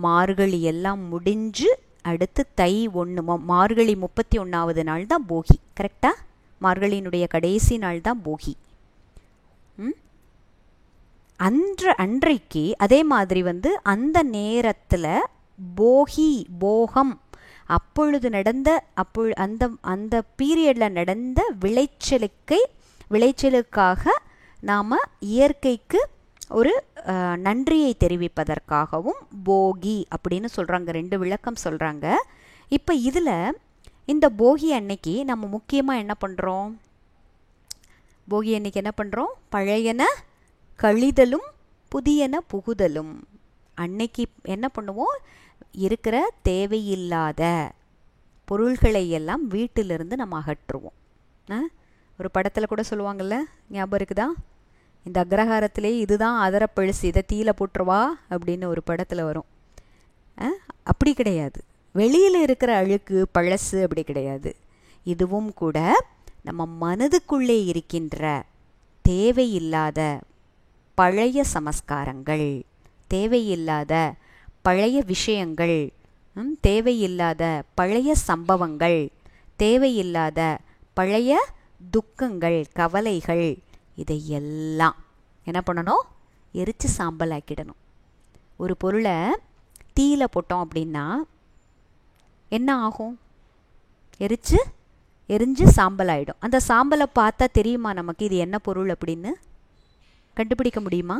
மார்கழி எல்லாம் முடிஞ்சு அடுத்து தை 1 மார்கழி 31வது நாள் தான் போகி. கரெக்டா? மார்கழியினுடைய கடைசி நாள் தான் போகி. அன்றைக்கு அதே மாதிரி அந்த நேரத்தில் போகம் அப்பொழுது நடந்த அந்த பீரியடில் நடந்த விளைச்சலுக்காக நாம் இயற்கைக்கு ஒரு நன்றியை தெரிவிப்பதற்காகவும் போகி அப்படின்னு சொல்கிறாங்க. 2 விளக்கம் சொல்கிறாங்க. இப்போ இதில் இந்த போகி அன்னைக்கு நம்ம முக்கியமாக என்ன பண்ணுறோம்? போகி அன்னைக்கு என்ன பண்ணுறோம்? பழையன கழிதலும் புதியன புகுதலும். அன்னைக்கு என்ன பண்ணுவோம்? இருக்கிற தேவையில்லாத பொருள்களை எல்லாம் வீட்டிலிருந்து நம்ம அகற்றுவோம். ஒரு படத்தில் கூட சொல்லுவாங்கள்ல, ஞாபகம் இருக்குதா? இந்த அக்ரஹாரத்திலே இதுதான் அதரப்பழுசு, இதை தீயில போட்டுருவா அப்படின்னு ஒரு படத்தில் வரும். அப்படி கிடையாது. வெளியில் இருக்கிற அழுக்கு பழசு அப்படி கிடையாது. இதுவும் கூட நம்ம மனதுக்குள்ளே இருக்கின்ற தேவையில்லாத பழைய சமஸ்காரங்கள், தேவையில்லாத பழைய விஷயங்கள், தேவையில்லாத பழைய சம்பவங்கள், தேவையில்லாத பழைய துக்கங்கள், கவலைகள், இதையெல்லாம் என்ன பண்ணணும்? எரித்து சாம்பல் ஆக்கிடணும். ஒரு பொருளை தீயில போட்டோம் அப்படின்னா என்ன ஆகும்? எரிஞ்சு சாம்பல் ஆகிடும். அந்த சாம்பலை பார்த்தா தெரியுமா நமக்கு இது என்ன பொருள் அப்படின்னு? கண்டுபிடிக்க முடியுமா?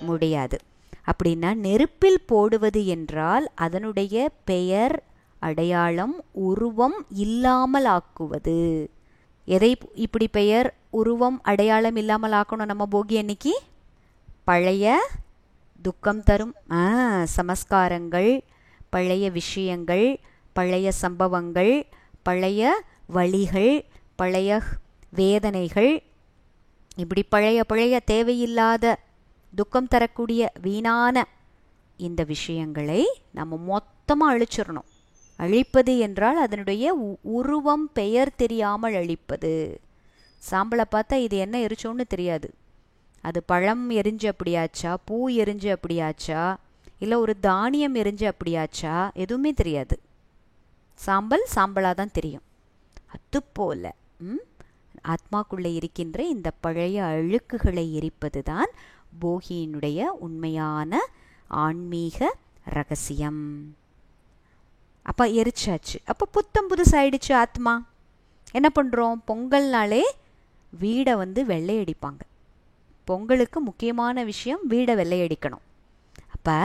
முடியாது. அப்படின்னா நெருப்பில் போடுவது என்றால் அதனுடைய பெயர், அடையாளம், உருவம் இல்லாமல் ஆக்குவது. எதை இப்படி பெயர், உருவம், அடையாளம் இல்லாமல் ஆக்கணும் நம்ம போகி அன்னைக்கு? பழைய துக்கம் தரும் சமஸ்காரங்கள், பழைய விஷயங்கள், பழைய சம்பவங்கள், பழைய வழிகள், பழைய வேதனைகள், இப்படி பழைய தேவையில்லாத துக்கம் தரக்கூடிய வீணான இந்த விஷயங்களை நம்ம மொத்தமாக அழிச்சிடணும். அழிப்பது என்றால் அதனுடைய உருவம், பெயர் தெரியாமல் அழிப்பது. சாம்பலை பார்த்தா இது என்ன எரிச்சோன்னு தெரியாது. அது பழம் எரிஞ்சு அப்படியாச்சா, பூ எரிஞ்சு அப்படியாச்சா, இல்லை ஒரு தானியம் எரிஞ்சு அப்படியாச்சா, எதுவுமே தெரியாது. சாம்பலாக தான் தெரியும். அதுபோல ஆத்மாக்குள்ளே இருக்கின்ற இந்த பழைய அழுக்குகளை எரிப்பது தான் போகியினுடைய உண்மையான ஆன்மீக ரகசியம். அப்போ எரிச்சாச்சு. அப்போ புத்தம் புதுசாயிடுச்சு ஆத்மா. என்ன பண்ணுறோம்? பொங்கல்னாலே வீடை வெள்ளையடிப்பாங்க. பொங்கலுக்கு முக்கியமான விஷயம் வீடை வெள்ளையடிக்கணும். அப்போ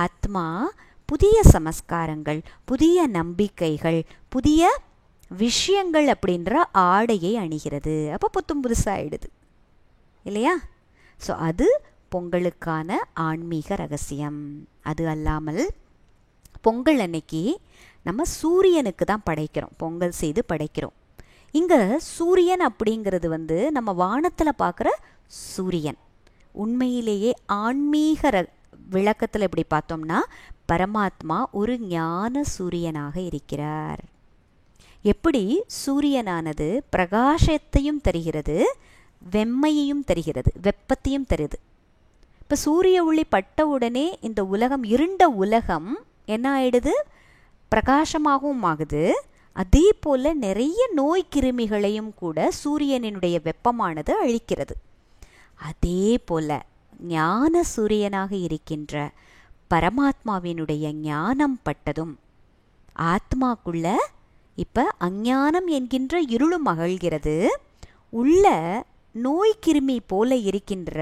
ஆத்மா புதிய சமஸ்காரங்கள், புதிய நம்பிக்கைகள், புதிய விஷயங்கள் அப்படின்ற ஆடையை அணிகிறது. அப்போ புத்தம் புதுசாகிடுது இல்லையா? ஸோ அது பொங்கலுக்கான ஆன்மீக ரகசியம். அது அல்லாமல் பொங்கல் அன்னைக்கு நம்ம சூரியனுக்கு தான் படைக்கிறோம், பொங்கல் செய்து படைக்கிறோம். இங்கே சூரியன் அப்படிங்கிறது நம்ம வானத்தில் பார்க்குற சூரியன். உண்மையிலேயே ஆன்மீக விளக்கத்தில் எப்படி பார்த்தோம்னா பரமாத்மா ஒரு ஞான சூரியனாக இருக்கிறார். எப்படி சூரியனானது பிரகாசத்தையும் தருகிறது, வெம்மையையும் தருகிறது, வெப்பத்தையும் தருது. இப்போ சூரிய ஒளி பட்ட உடனே இந்த உலகம், இருண்ட உலகம் என்ன ஆயிடுது? பிரகாசமாகவும் ஆகுது. அதே போல் நிறைய நோய் கிருமிகளையும் கூட சூரியனினுடைய வெப்பமானது அழிக்கிறது. அதே போல் ஞான சூரியனாக இருக்கின்ற பரமாத்மாவினுடைய ஞானம் பட்டதும் ஆத்மாக்குள்ள இப்போ அஞ்ஞானம் என்கின்ற இருளும் அகழ்கிறது. உள்ள நோய் கிருமி போல இருக்கின்ற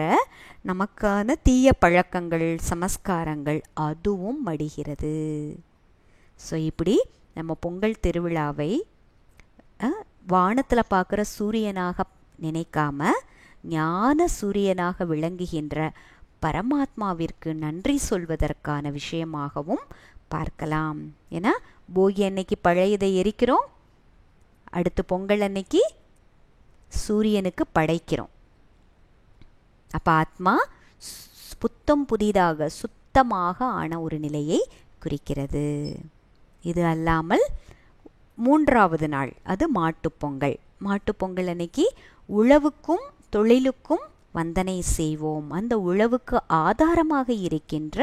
நமக்கான தீய பழக்கங்கள், சமஸ்காரங்கள் அதுவும் மடிகிறது. ஸோ இப்படி நம்ம பொங்கல் திருவிழாவை வானத்தில் பார்க்குற சூரியனாக நினைக்காம ஞான சூரியனாக விளங்குகின்ற பரமாத்மாவிற்கு நன்றி சொல்வதற்கான விஷயமாகவும் பார்க்கலாம். ஏன்னா போகி அன்னைக்கு பழையதை எரிக்கிறோம், அடுத்து பொங்கல் அன்னைக்கு சூரியனுக்கு படைக்கிறோம். அப்போ ஆத்மா புத்தம் புதிதாக சுத்தமாக ஆன ஒரு நிலையை குறிக்கிறது. இது அல்லாமல் 3வது நாள் அது மாட்டுப்பொங்கல். மாட்டுப்பொங்கல் அன்னைக்கு உழவுக்கும் தொழிலுக்கும் வந்தனை செய்வோம். அந்த உழவுக்கு ஆதாரமாக இருக்கின்ற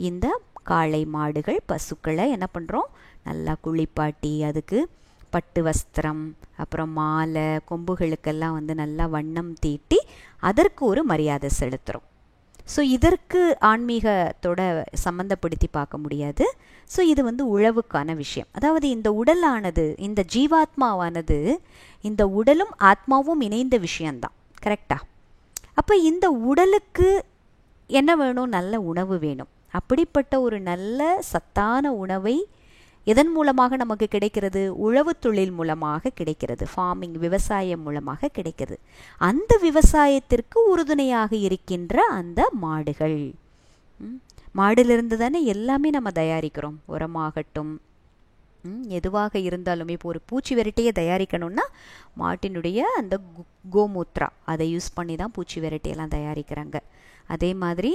இந்த காளை மாடுகள் பசுக்களை என்ன பண்ணுறோம், நல்லா குளிப்பாட்டி அதுக்கு பட்டு வஸ்திரம், அப்புறம் மாலை, கொம்புகளுக்கெல்லாம் நல்லா வண்ணம் தீட்டி அதற்கு ஒரு மரியாதை செலுத்துகிறோம். ஸோ இதற்கு ஆன்மீகத்தோட சம்மந்தப்படுத்தி பார்க்க முடியாது. ஸோ இது உழவுக்கான விஷயம். அதாவது இந்த உடலானது, இந்த ஜீவாத்மாவானது, இந்த உடலும் ஆத்மாவும் இணைந்த விஷயந்தான். கரெக்டா? அப்போ இந்த உடலுக்கு என்ன வேணும்? நல்ல உணவு வேணும். அப்படிப்பட்ட ஒரு நல்ல சத்தான உணவை எதன் மூலமாக நமக்கு கிடைக்கிறது? உழவு தொழில் மூலமாக கிடைக்கிறது. ஃபார்மிங், விவசாயம் மூலமாக கிடைக்கிறது. அந்த விவசாயத்திற்கு உறுதுணையாக இருக்கின்ற அந்த மாடுகள், மாடிலிருந்து தானே எல்லாமே நம்ம தயாரிக்கிறோம். உரமாகட்டும், எதுவாக இருந்தாலுமே. இப்போ ஒரு பூச்சி விரட்டியை தயாரிக்கணும்னா மாட்டினுடைய அந்த கோமூத்ரா அதை யூஸ் பண்ணி தான் பூச்சி விரட்டியெல்லாம் தயாரிக்கிறாங்க. அதே மாதிரி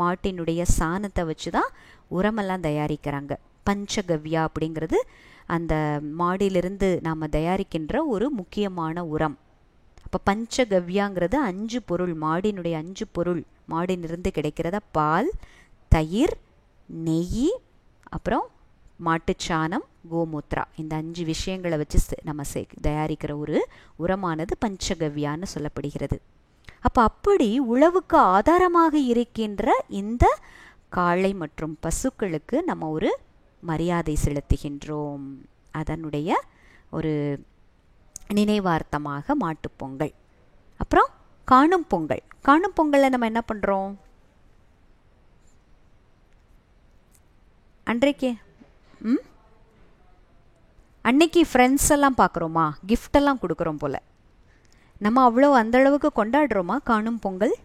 மாட்டினுடைய சாணத்தை வச்சு தான் உரமெல்லாம் தயாரிக்கிறாங்க. பஞ்சகவ்யா அப்படிங்கிறது அந்த மாடிலிருந்து நாம் தயாரிக்கின்ற ஒரு முக்கியமான உரம். அப்போ பஞ்சகவ்யாங்கிறது 5 பொருள், மாடினுடைய 5 பொருள் மாடிலிருந்து கிடைக்கிறத: பால், தயிர், நெய், அப்புறம் மாட்டுச்சாணம், கோமூத்ரா. இந்த 5 விஷயங்களை வச்சு நம்ம தயாரிக்கிற ஒரு உரமானது பஞ்சகவ்யான்னு சொல்லப்படுகிறது. அப்போ அப்படி உழவுக்கு ஆதாரமாக இருக்கின்ற இந்த காளை மற்றும் பசுக்களுக்கு நம்ம ஒரு மரியாதை செலுத்துகின்றோம். அதனுடைய ஒரு நினைவார்த்தமாக மாட்டுப்பொங்கல். அப்புறம் காணும் பொங்கல். காணும் பொங்கலில் நம்ம என்ன பண்ணுறோம்? அன்னைக்கு ஃப்ரெண்ட்ஸ் எல்லாம் பார்க்குறோமா, கிஃப்ட் எல்லாம் கொடுக்குறோம் போல. நம்ம அவ்வளோ அந்த அளவுக்கு கொண்டாடுறோமா காணும் பொங்கல்?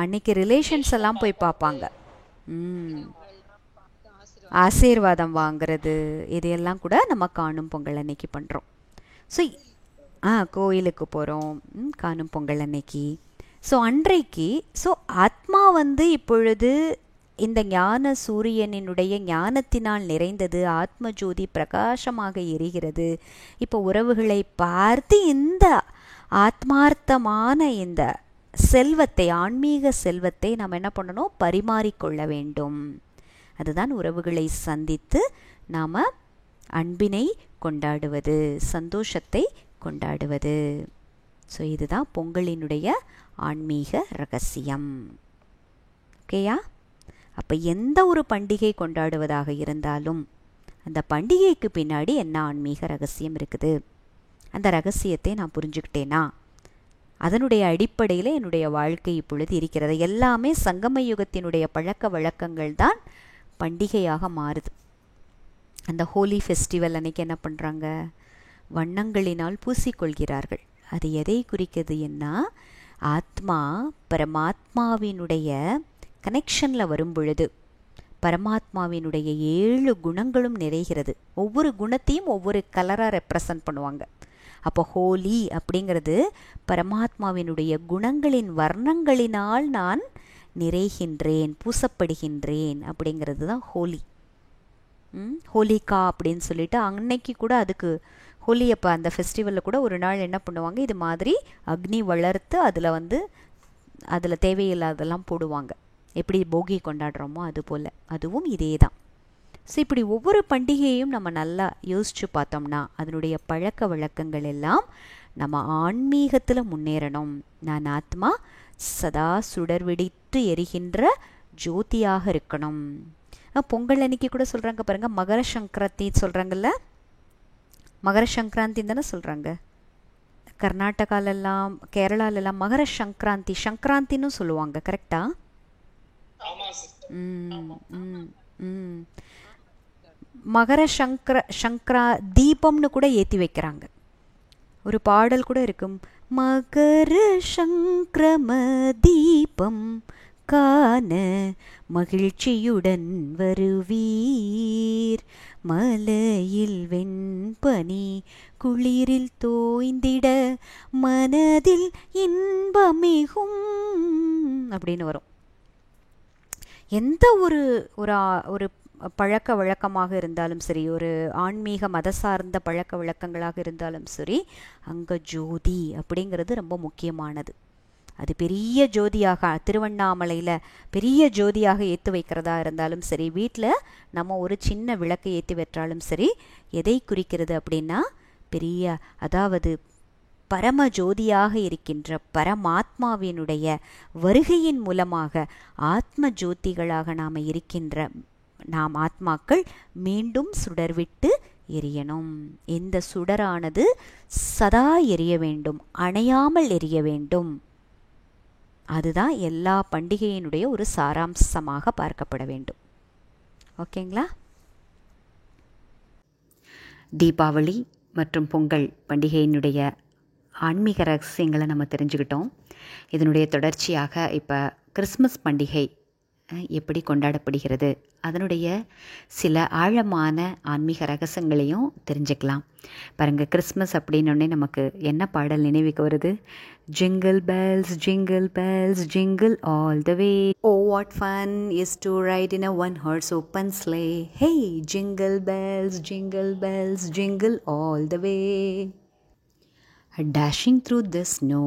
அன்னைக்கு ரிலேஷன்ஸ் எல்லாம் போய் பார்ப்பாங்க. ஆசீர்வாதம் வாங்கிறது, இதையெல்லாம் கூட நம்ம காணும் பொங்கல் அன்னைக்கு பண்ணுறோம். ஸோ கோயிலுக்கு போகிறோம் காணும் பொங்கல் அன்னைக்கு. ஸோ அன்றைக்கு ஆத்மா இப்பொழுது இந்த ஞான சூரியனினுடைய ஞானத்தினால் நிறைந்தது. ஆத்ம ஜோதி பிரகாசமாக எரிகிறது. இப்போ உறவுகளை பார்த்து இந்த ஆத்மார்த்தமான இந்த செல்வத்தை, ஆன்மீக செல்வத்தை நாம் என்ன பண்ணணும்? பரிமாறிக்கொள்ள வேண்டும். அதுதான் உறவுகளை சந்தித்து நாம் அன்பினை கொண்டாடுவது, சந்தோஷத்தை கொண்டாடுவது. ஸோ இதுதான் பொங்கலினுடைய ஆன்மீக ரகசியம். ஓகேயா? அப்போ எந்த ஒரு பண்டிகை கொண்டாடுவதாக இருந்தாலும் அந்த பண்டிகைக்கு பின்னாடி என்ன ஆன்மீக ரகசியம் இருக்குது, அந்த ரகசியத்தை நான் புரிஞ்சுக்கிட்டேனா அதனுடைய அடிப்படையில் என்னுடைய வாழ்க்கை இப்பொழுது இருக்கிறது. எல்லாமே சங்கம யுகத்தினுடைய பழக்க வழக்கங்கள் தான் பண்டிகையாக மாறுது. அந்த ஹோலி ஃபெஸ்டிவல் அன்னைக்கு என்ன பண்ணுறாங்க? வண்ணங்களினால் பூசிக்கொள்கிறார்கள். அது எதை குறிக்கிறது? என்ன ஆத்மா பரமாத்மாவினுடைய கனெக்ஷனில் வரும் பொழுது பரமாத்மாவினுடைய 7 குணங்களும் நிறைகிறது. ஒவ்வொரு குணத்தையும் ஒவ்வொரு கலராக ரெப்ரசன்ட் பண்ணுவாங்க. அப்போ ஹோலி அப்படிங்கிறது பரமாத்மாவினுடைய குணங்களின் வர்ணங்களினால் நான் நிறைகின்றேன், பூசப்படுகின்றேன் அப்படிங்கிறது தான் ஹோலி. ஹோலிகா அப்படின்னு சொல்லிட்டு அன்னைக்கு கூட அதுக்கு ஹோலி அப்போ அந்த ஃபெஸ்டிவலில் கூட ஒரு நாள் என்ன பண்ணுவாங்க, இது மாதிரி அக்னி வளர்த்து அதில் தேவையில்லாதெல்லாம் போடுவாங்க. எப்படி போகி கொண்டாடுறோமோ அது போல் அதுவும் இதே தான். ஸோ இப்படி ஒவ்வொரு பண்டிகையும் நம்ம நல்லா யோசித்து பார்த்தோம்னா அதனுடைய பழக்க வழக்கங்கள் எல்லாம் நம்ம ஆன்மீகத்தில் முன்னேறணும். நான் ஆத்மா சதா சுடர்விடித்து எரிகின்ற ஜோதியாக இருக்கணும். பொங்கல் அன்னைக்கு கூட சொல்கிறாங்க பாருங்கள், மகர சங்கராந்தி சொல்கிறாங்கல்ல, மகர சங்கராந்தி தானே சொல்கிறாங்க. கர்நாடகாலெல்லாம் கேரளாலெல்லாம் மகர சங்கராந்தி சங்கராந்தின்னு சொல்லுவாங்க. கரெக்டா? மகர சங்கரா தீபம்னு கூட ஏற்றி வைக்கிறாங்க. ஒரு பாடல் கூட இருக்கும், மகர சங்கிரம தீபம் காண மகிழ்ச்சியுடன் வருவீர், மலையில் வெண்பனி குளிரில் தோய்ந்திட மனதில் இன்பமிகும் அப்படின்னு வரும். எந்த ஒரு பழக்க வழக்கமாக இருந்தாலும் சரி, ஒரு ஆன்மீக மத சார்ந்த பழக்க வழக்கங்களாக இருந்தாலும் சரி, அங்கே ஜோதி அப்படிங்கிறது ரொம்ப முக்கியமானது. அது பெரிய ஜோதியாக திருவண்ணாமலையில் பெரிய ஜோதியாக ஏற்றி வைக்கிறதா இருந்தாலும் சரி, வீட்டில் நம்ம ஒரு சின்ன விளக்கை ஏற்றி வைத்தாலும் சரி, எதை குறிக்கிறது அப்படின்னா பெரிய, அதாவது பரம ஜோதியாக இருக்கின்ற பரமாத்மாவினுடைய வருகையின் மூலமாக ஆத்ம ஜோதிகளாக நாம் ஆத்மாக்கள் மீண்டும் சுடர்விட்டு எரியணும். இந்த சுடரானது சதா எரிய வேண்டும், அணையாமல் எரிய வேண்டும். அதுதான் எல்லா பண்டிகையினுடைய ஒரு சாராம்சமாக பார்க்கப்பட வேண்டும். ஓகேங்களா? தீபாவளி மற்றும் பொங்கல் பண்டிகையினுடைய ஆன்மீக ரகசியங்களை நம்ம தெரிஞ்சுக்கிட்டோம். இதனுடைய தொடர்ச்சியாக இப்போ கிறிஸ்மஸ் பண்டிகை எப்படி கொண்டாடப்படுகிறது, அதனுடைய சில ஆழமான ஆன்மீக ரகசியங்களையும் தெரிஞ்சுக்கலாம். பாருங்கள், கிறிஸ்மஸ் அப்படின்னோடனே நமக்கு என்ன பாடல் நினைவுக்கு வருது? Jingle bells jingle bells jingle all the way, oh what fun is to ride in a one horse open sleigh, hey jingle bells jingle all the way, dashing through the snow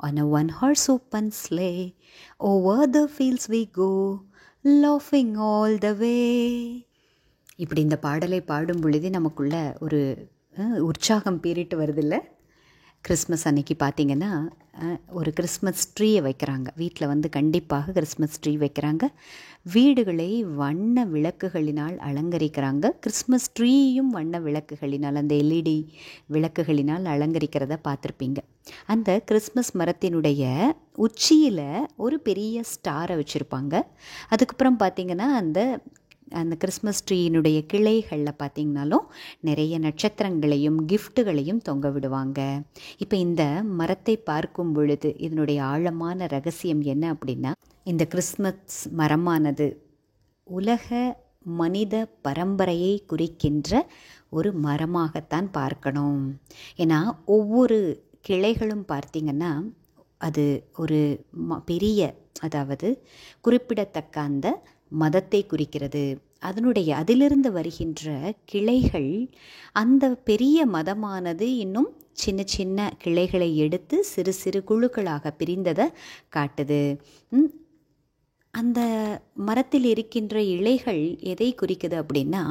on a one-horse open sleigh, over the fields we go, laughing all the way. இப்படி இந்த பாடலை பாடும் பொழுது நமக்குள்ள ஒரு உற்சாகம் பீறிட்டு வருதில்ல. Christmas அன்னைக்கு பார்த்திங்கன்னா ஒரு கிறிஸ்மஸ் ட்ரீயை வைக்கிறாங்க. வீட்டில் கண்டிப்பாக கிறிஸ்மஸ் ட்ரீ வைக்கிறாங்க. வீடுகளை வண்ண விளக்குகளினால் அலங்கரிக்கிறாங்க. கிறிஸ்மஸ் ட்ரீயும் வண்ண விளக்குகளினால், அந்த எல்இடி விளக்குகளினால் அலங்கரிக்கிறத பார்த்துருப்பீங்க. அந்த கிறிஸ்மஸ் மரத்தினுடைய உச்சியில் ஒரு பெரிய ஸ்டாரை வச்சுருப்பாங்க. அதுக்கப்புறம் பார்த்திங்கன்னா அந்த கிறிஸ்மஸ் ட்ரீயினுடைய கிளைகளில் பார்த்திங்கனாலும் நிறைய நட்சத்திரங்களையும் கிஃப்ட்டுகளையும் தொங்க விடுவாங்க. இப்போ இந்த மரத்தை பார்க்கும் பொழுது இதனுடைய ஆழமான ரகசியம் என்ன அப்படின்னா, இந்த கிறிஸ்மஸ் மரமானது உலக மனித பரம்பரையை குறிக்கின்ற ஒரு மரமாகத்தான் பார்க்கணும். ஏன்னா ஒவ்வொரு கிளைகளும் பார்த்திங்கன்னா அது ஒரு பெரிய, அதாவது குறிப்பிடத்தக்க அந்த மதத்தை குறிக்கிறது. அதிலிருந்து வருகின்ற கிளைகள் அந்த பெரிய மதமானது இன்னும் சின்ன சின்ன கிளைகளை எடுத்து சிறு சிறு குழுக்களாக பிரிந்ததை காட்டுது. அந்த மரத்தில் இருக்கின்ற இலைகள் எதை குறிக்குது அப்படின்னா,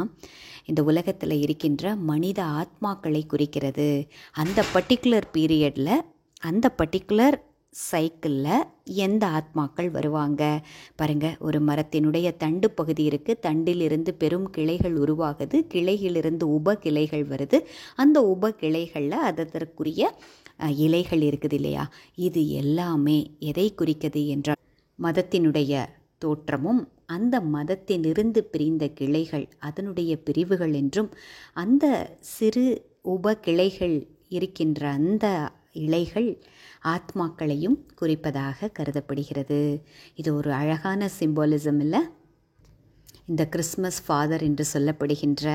இந்த உலகத்தில் இருக்கின்ற மனித ஆத்மாக்களை குறிக்கிறது. அந்த பர்டிகுலர் பீரியடில், அந்த பர்டிகுலர் சைக்கிளில் எந்த ஆத்மாக்கள் வருவாங்க பாருங்கள். ஒரு மரத்தினுடைய தண்டு பகுதி இருக்குது. தண்டிலிருந்து பெரும் கிளைகள் உருவாகுது. கிளையிலிருந்து உப கிளைகள் வருது. அந்த உப கிளைகளில் அதற்குரிய இலைகள் இருக்குது இல்லையா? இது எல்லாமே எதை குறிக்கிறது என்றால் மதத்தினுடைய தோற்றமும், அந்த மதத்திலிருந்து பிரிந்த கிளைகள் அதனுடைய பிரிவுகள் என்றும், அந்த சிறு உப கிளைகள் இருக்கின்ற அந்த இலைகள் ஆத்மாக்களையும் குறிப்பதாக கருதப்படுகிறது. இது ஒரு அழகான சிம்பாலிசம் இல்லை? இந்த கிறிஸ்மஸ் ஃபாதர் என்று சொல்லப்படுகின்ற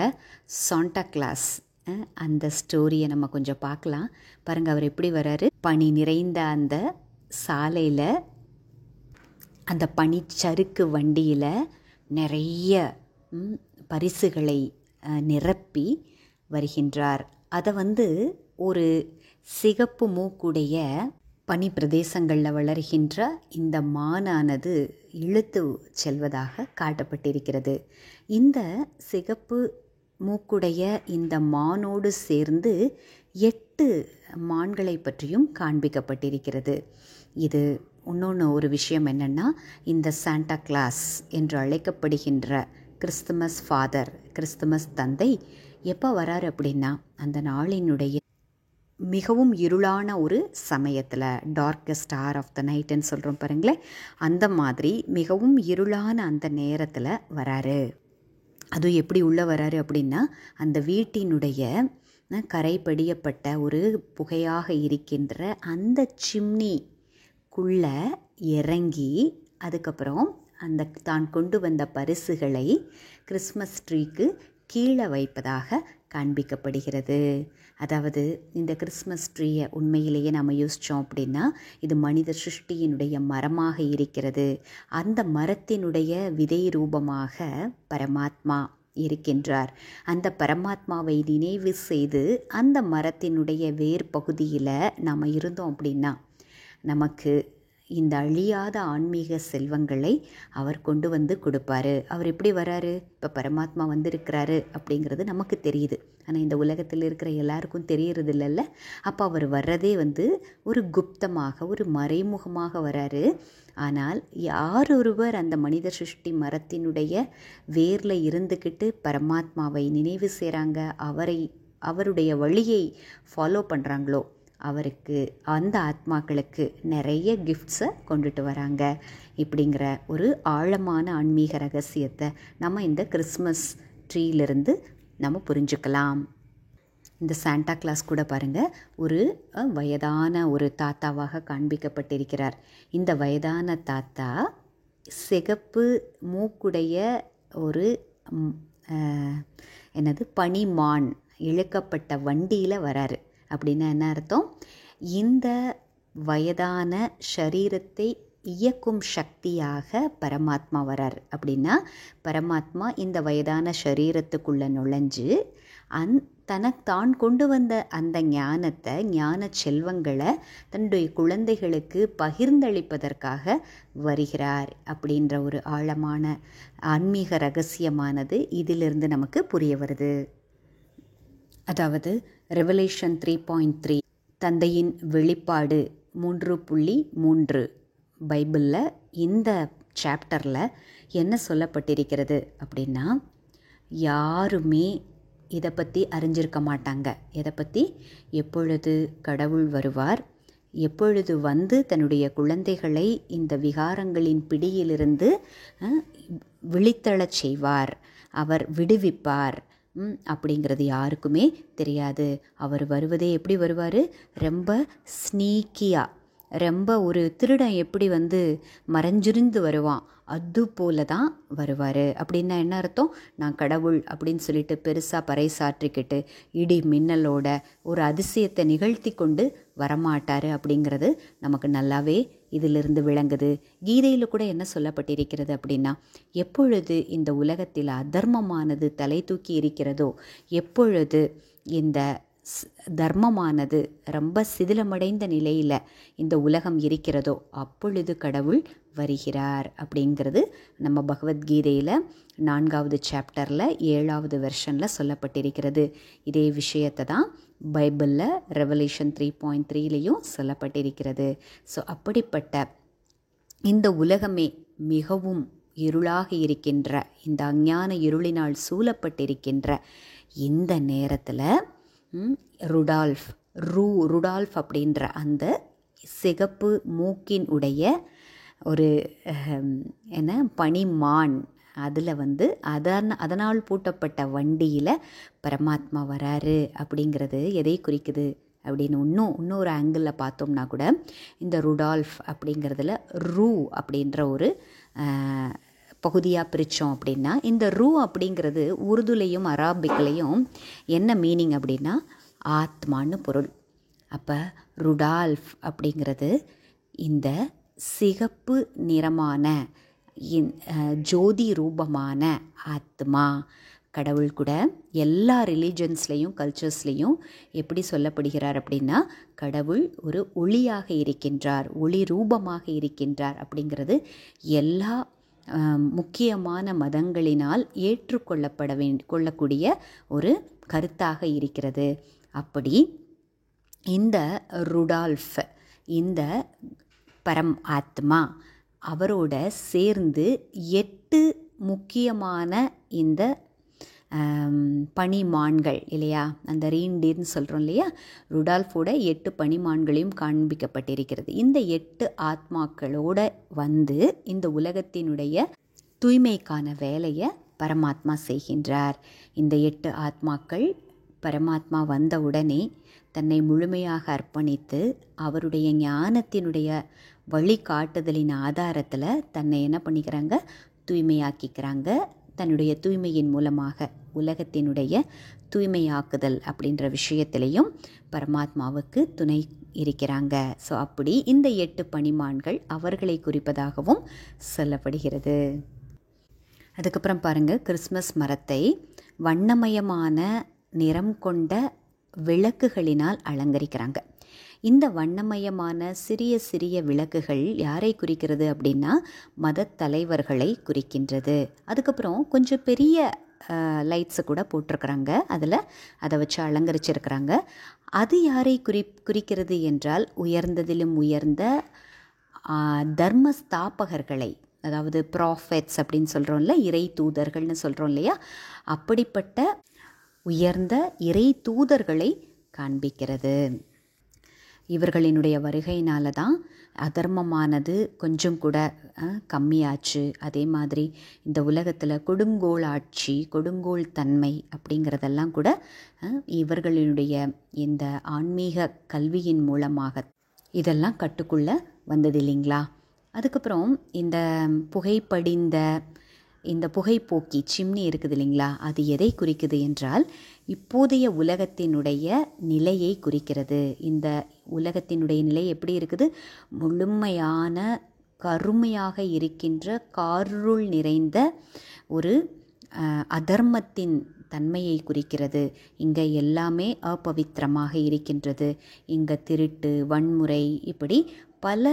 சாண்டா கிளாஸ், அந்த ஸ்டோரியை நம்ம கொஞ்சம் பார்க்கலாம். பாருங்கள், அவர் எப்படி வராரு. பனி நிறைந்த அந்த சாலையில், அந்த பனிச்சறுக்கு வண்டியில் நிறைய பரிசுகளை நிரப்பி வருகின்றார். அதை ஒரு சிகப்பு மூக்குடைய பனி பிரதேசங்களில் வளர்கின்ற இந்த மானானது இழுத்து செல்வதாக காட்டப்பட்டிருக்கிறது. இந்த சிகப்பு மூக்குடைய இந்த மானோடு சேர்ந்து 8 மான்களை பற்றியும் காண்பிக்கப்பட்டிருக்கிறது. இது இன்னொன்று ஒரு விஷயம் என்னென்னா, இந்த சாண்டா கிளாஸ் என்று அழைக்கப்படுகின்ற கிறிஸ்துமஸ் ஃபாதர், கிறிஸ்துமஸ் தந்தை எப்போ வராரு அப்படின்னா, அந்த நாளினுடைய மிகவும் இருளான ஒரு சமயத்தில், டார்க்கஸ்ட் ஹார் ஆஃப் த நைட்டுன்னு சொல்கிறோம் பாருங்களேன், அந்த மாதிரி மிகவும் இருளான அந்த நேரத்தில் வராரு. அதுவும் எப்படி உள்ளே வராரு அப்படின்னா, அந்த வீட்டினுடைய கரைபடியப்பட்ட ஒரு புகையாக இருக்கின்ற அந்த சிம்னிக்குள்ளே இறங்கி, அதுக்கப்புறம் அந்த தான் கொண்டு வந்த பரிசுகளை கிறிஸ்மஸ் ட்ரீக்கு கீழே வைப்பதாக காண்பிக்கப்படுகிறது. அதாவது இந்த கிறிஸ்மஸ் ட்ரீயை உண்மையிலேயே நம்ம யோசித்தோம் அப்படின்னா இது மனித சிருஷ்டியினுடைய மரமாக இருக்கிறது. அந்த மரத்தினுடைய விதை ரூபமாக பரமாத்மா இருக்கின்றார். அந்த பரமாத்மாவை நினைவு செய்து அந்த மரத்தினுடைய வேர் பகுதியில் நாம் இருந்தோம் அப்படின்னா நமக்கு இந்த அழியாத ஆன்மீக செல்வங்களை அவர் கொண்டு வந்து கொடுப்பாரு. அவர் எப்படி வராரு? இப்போ பரமாத்மா வந்திருக்கிறாரு அப்படிங்கிறது நமக்கு தெரியுது. ஆனால் இந்த உலகத்தில் இருக்கிற எல்லாருக்கும் தெரியறது இல்லைல்ல. அப்போ அவர் வர்றதே ஒரு குப்தமாக, ஒரு மறைமுகமாக வராரு. ஆனால் யார் ஒருவர் அந்த மனித சிருஷ்டி மரத்தினுடைய வேரில் இருந்துக்கிட்டு பரமாத்மாவை நினைவு செய்கிறாங்க, அவருடைய வழியை ஃபாலோ பண்ணுறாங்களோ அவருக்கு, அந்த ஆத்மாக்களுக்கு நிறைய கிஃப்ட்ஸை கொண்டுட்டு வராங்க. இப்படிங்கிற ஒரு ஆழமான ஆன்மீக ரகசியத்தை நம்ம இந்த கிறிஸ்மஸ் ட்ரீலிருந்து நம்ம புரிஞ்சுக்கலாம். இந்த சாண்டா கிளாஸ் கூட பாருங்கள், ஒரு வயதான ஒரு தாத்தாவாக காண்பிக்கப்பட்டிருக்கிறார். இந்த வயதான தாத்தா சிகப்பு மூக்குடைய ஒரு பனிமான் இழுக்கப்பட்ட வண்டியில் வராரு. அப்படின்னா என்ன அர்த்தம்? இந்த வயதான சரீரத்தை இயக்கும் சக்தியாக பரமாத்மா வரார். அப்படின்னா பரமாத்மா இந்த வயதான சரீரத்துக்குள்ளே நுழைஞ்சு தான் கொண்டு வந்த அந்த ஞானத்தை, ஞான செல்வங்களை தன்னுடைய குழந்தைகளுக்கு பகிர்ந்தளிப்பதற்காக வருகிறார். அப்படின்ற ஒரு ஆழமான ஆன்மீக ரகசியமானது இதிலிருந்து நமக்கு புரிய வருது. அதாவது ரெவலேஷன் 3.3 தந்தையின் வெளிப்பாடு 3.3 பைபிளில் இந்த சாப்டரில் என்ன சொல்லப்பட்டிருக்கிறது அப்படின்னா, யாருமே இதை பற்றி அறிஞ்சிருக்க மாட்டாங்க. இதை பற்றி எப்பொழுது கடவுள் வருவார், எப்பொழுது தன்னுடைய குழந்தைகளை இந்த விகாரங்களின் பிடியிலிருந்து விழித்தெழச் செய்வார், அவர் விடுவிப்பார் அப்படிங்கிறது யாருக்குமே தெரியாது. அவர் வருவதே எப்படி வருவார்? ரொம்ப ஸ்னீக்கியாக, ரொம்ப ஒரு திருடன் எப்படி மறைஞ்சிருந்து வருவான் அது போல தான் வருவார். அப்படின்னா என்ன அர்த்தம்? நான் கடவுள் அப்படின்னு சொல்லிட்டு பெருசாக பறைசாற்றிக்கிட்டு இடி மின்னலோட ஒரு அதிசயத்தை நிகழ்த்தி கொண்டு வரமாட்டார் அப்படிங்கிறது நமக்கு நல்லாவே இதிலிருந்து விளங்குது. கீதையில் கூட என்ன சொல்லப்பட்டிருக்கிறது அப்படின்னா, எப்பொழுது இந்த உலகத்தில் அதர்மமானது தலை தூக்கி இருக்கிறதோ, எப்பொழுது இந்த தர்மமானது ரொம்ப சிதிலமடைந்த நிலையில் இந்த உலகம் இருக்கிறதோ அப்பொழுது கடவுள் வருகிறார் அப்படிங்கிறது நம்ம பகவத்கீதையில் 4வது சாப்டரில் 7வது வெர்ஷனில் சொல்லப்பட்டிருக்கிறது. இதே விஷயத்தை தான் பைபிளில் ரெவலேஷன் 3.3லையும் சொல்லப்பட்டிருக்கிறது. ஸோ அப்படிப்பட்ட இந்த உலகமே மிகவும் இருளாக இருக்கின்ற, இந்த அஞ்ஞான இருளினால் சூழப்பட்டிருக்கின்ற இந்த நேரத்தில் ருடால்ஃப் அப்படின்ற அந்த சிகப்பு மூக்கின் உடைய ஒரு பனிமான், அதில் அதனால் பூட்டப்பட்ட வண்டியில் பரமாத்மா வராரு அப்படிங்கிறது எதை குறிக்குது அப்படின்னு இன்னொரு ஆங்கிளில் பார்த்தோம்னா கூட, இந்த ருடால்ஃப் அப்படிங்கிறதுல அப்படின்ற ஒரு பகுதியாக பிரித்தோம் அப்படின்னா, இந்த அப்படிங்கிறது உருதுலையும் அராபிக்லையும் என்ன மீனிங் அப்படின்னா ஆத்மான்னு பொருள். அப்போ ருடால்ஃப் அப்படிங்கிறது இந்த சிகப்பு நிறமான ஜோதி ரூபமான ஆத்மா. கடவுள் கூட எல்லா ரிலீஜன்ஸ்லேயும் கல்ச்சர்ஸ்லேயும் எப்படி சொல்லப்படுகிறார் அப்படின்னா, கடவுள் ஒரு ஒளியாக இருக்கின்றார், ஒளி ரூபமாக இருக்கின்றார் அப்படிங்கிறது எல்லா முக்கியமான மதங்களினால் கொள்ளக்கூடிய ஒரு கருத்தாக இருக்கிறது. அப்படி இந்த ருடால்ஃப், இந்த பரம் ஆத்மா, அவரோட சேர்ந்து 8 முக்கியமான இந்த பனிமான்கள் இல்லையா, அந்த ரீண்டீர்னு சொல்கிறோம் இல்லையா, ருடால்ஃபோட 8 பனிமான்களையும் காண்பிக்கப்பட்டிருக்கிறது. இந்த 8 ஆத்மாக்களோட இந்த உலகத்தினுடைய தூய்மைக்கான வேலையை பரமாத்மா செய்கின்றார். இந்த 8 ஆத்மாக்கள் பரமாத்மா வந்த உடனே தன்னை முழுமையாக அர்ப்பணித்து அவருடைய ஞானத்தினுடைய வழிகாட்டுதலின் ஆதாரத்தில் தன்னை என்ன பண்ணிக்கிறாங்க, தூய்மையாக்கிக்கிறாங்க. தன்னுடைய தூய்மையின் மூலமாக உலகத்தினுடைய தூய்மையாக்குதல் அப்படின்ற விஷயத்திலையும் பரமாத்மாவுக்கு துணை இருக்கிறாங்க. ஸோ அப்படி இந்த 8 பணிமான்கள் அவர்களை குறிப்பதாகவும் சொல்லப்படுகிறது. அதுக்கப்புறம் பாருங்கள், கிறிஸ்மஸ் மரத்தை வண்ணமயமான நிறம் கொண்ட விளக்குகளினால் அலங்கரிக்கிறாங்க. இந்த வண்ணமயமான சிறிய சிறிய விளக்குகள் யாரை குறிக்கிறது அப்படின்னா மத தலைவர்களை குறிக்கின்றது. அதுக்கப்புறம் கொஞ்சம் பெரிய லைட்ஸை கூட போட்டிருக்கிறாங்க, அதில் அதை வச்சு அலங்கரிச்சிருக்கிறாங்க. அது யாரை குறிக்கிறது என்றால் உயர்ந்ததிலும் உயர்ந்த தர்ம ஸ்தாபகர்களை, அதாவது ப்ராஃபெட்ஸ் அப்படின்னு சொல்கிறோம்ல, இறை தூதர்கள்னு சொல்கிறோம் இல்லையா, அப்படிப்பட்ட உயர்ந்த இறை தூதர்களை காண்பிக்கிறது. இவர்களினுடைய வருகையினால தான் அதர்மமானது கொஞ்சம் கூட கம்மியாச்சு. அதே மாதிரி இந்த உலகத்தில் கொடுங்கோல் ஆட்சி, கொடுங்கோல் தன்மை அப்படிங்கிறதெல்லாம் கூட இவர்களினுடைய இந்த ஆன்மீக கல்வியின் மூலமாக இதெல்லாம் கட்டுக்குள்ளே வந்தது இல்லைங்களா. அதுக்கப்புறம் இந்த புகைப்படிந்த இந்த புகைப்போக்கி சிம்னி இருக்குது இல்லைங்களா, அது எதை குறிக்குது என்றால் இப்போதைய உலகத்தினுடைய நிலையை குறிக்கிறது. இந்த உலகத்தினுடைய நிலை எப்படி இருக்குது? முழுமையான கருமையாக இருக்கின்ற காருள் நிறைந்த ஒரு அதர்மத்தின் தன்மையை குறிக்கிறது. இங்கே எல்லாமே அப்பவித்திரமாக இருக்கின்றது. இங்கே திருட்டு, வன்முறை, இப்படி பல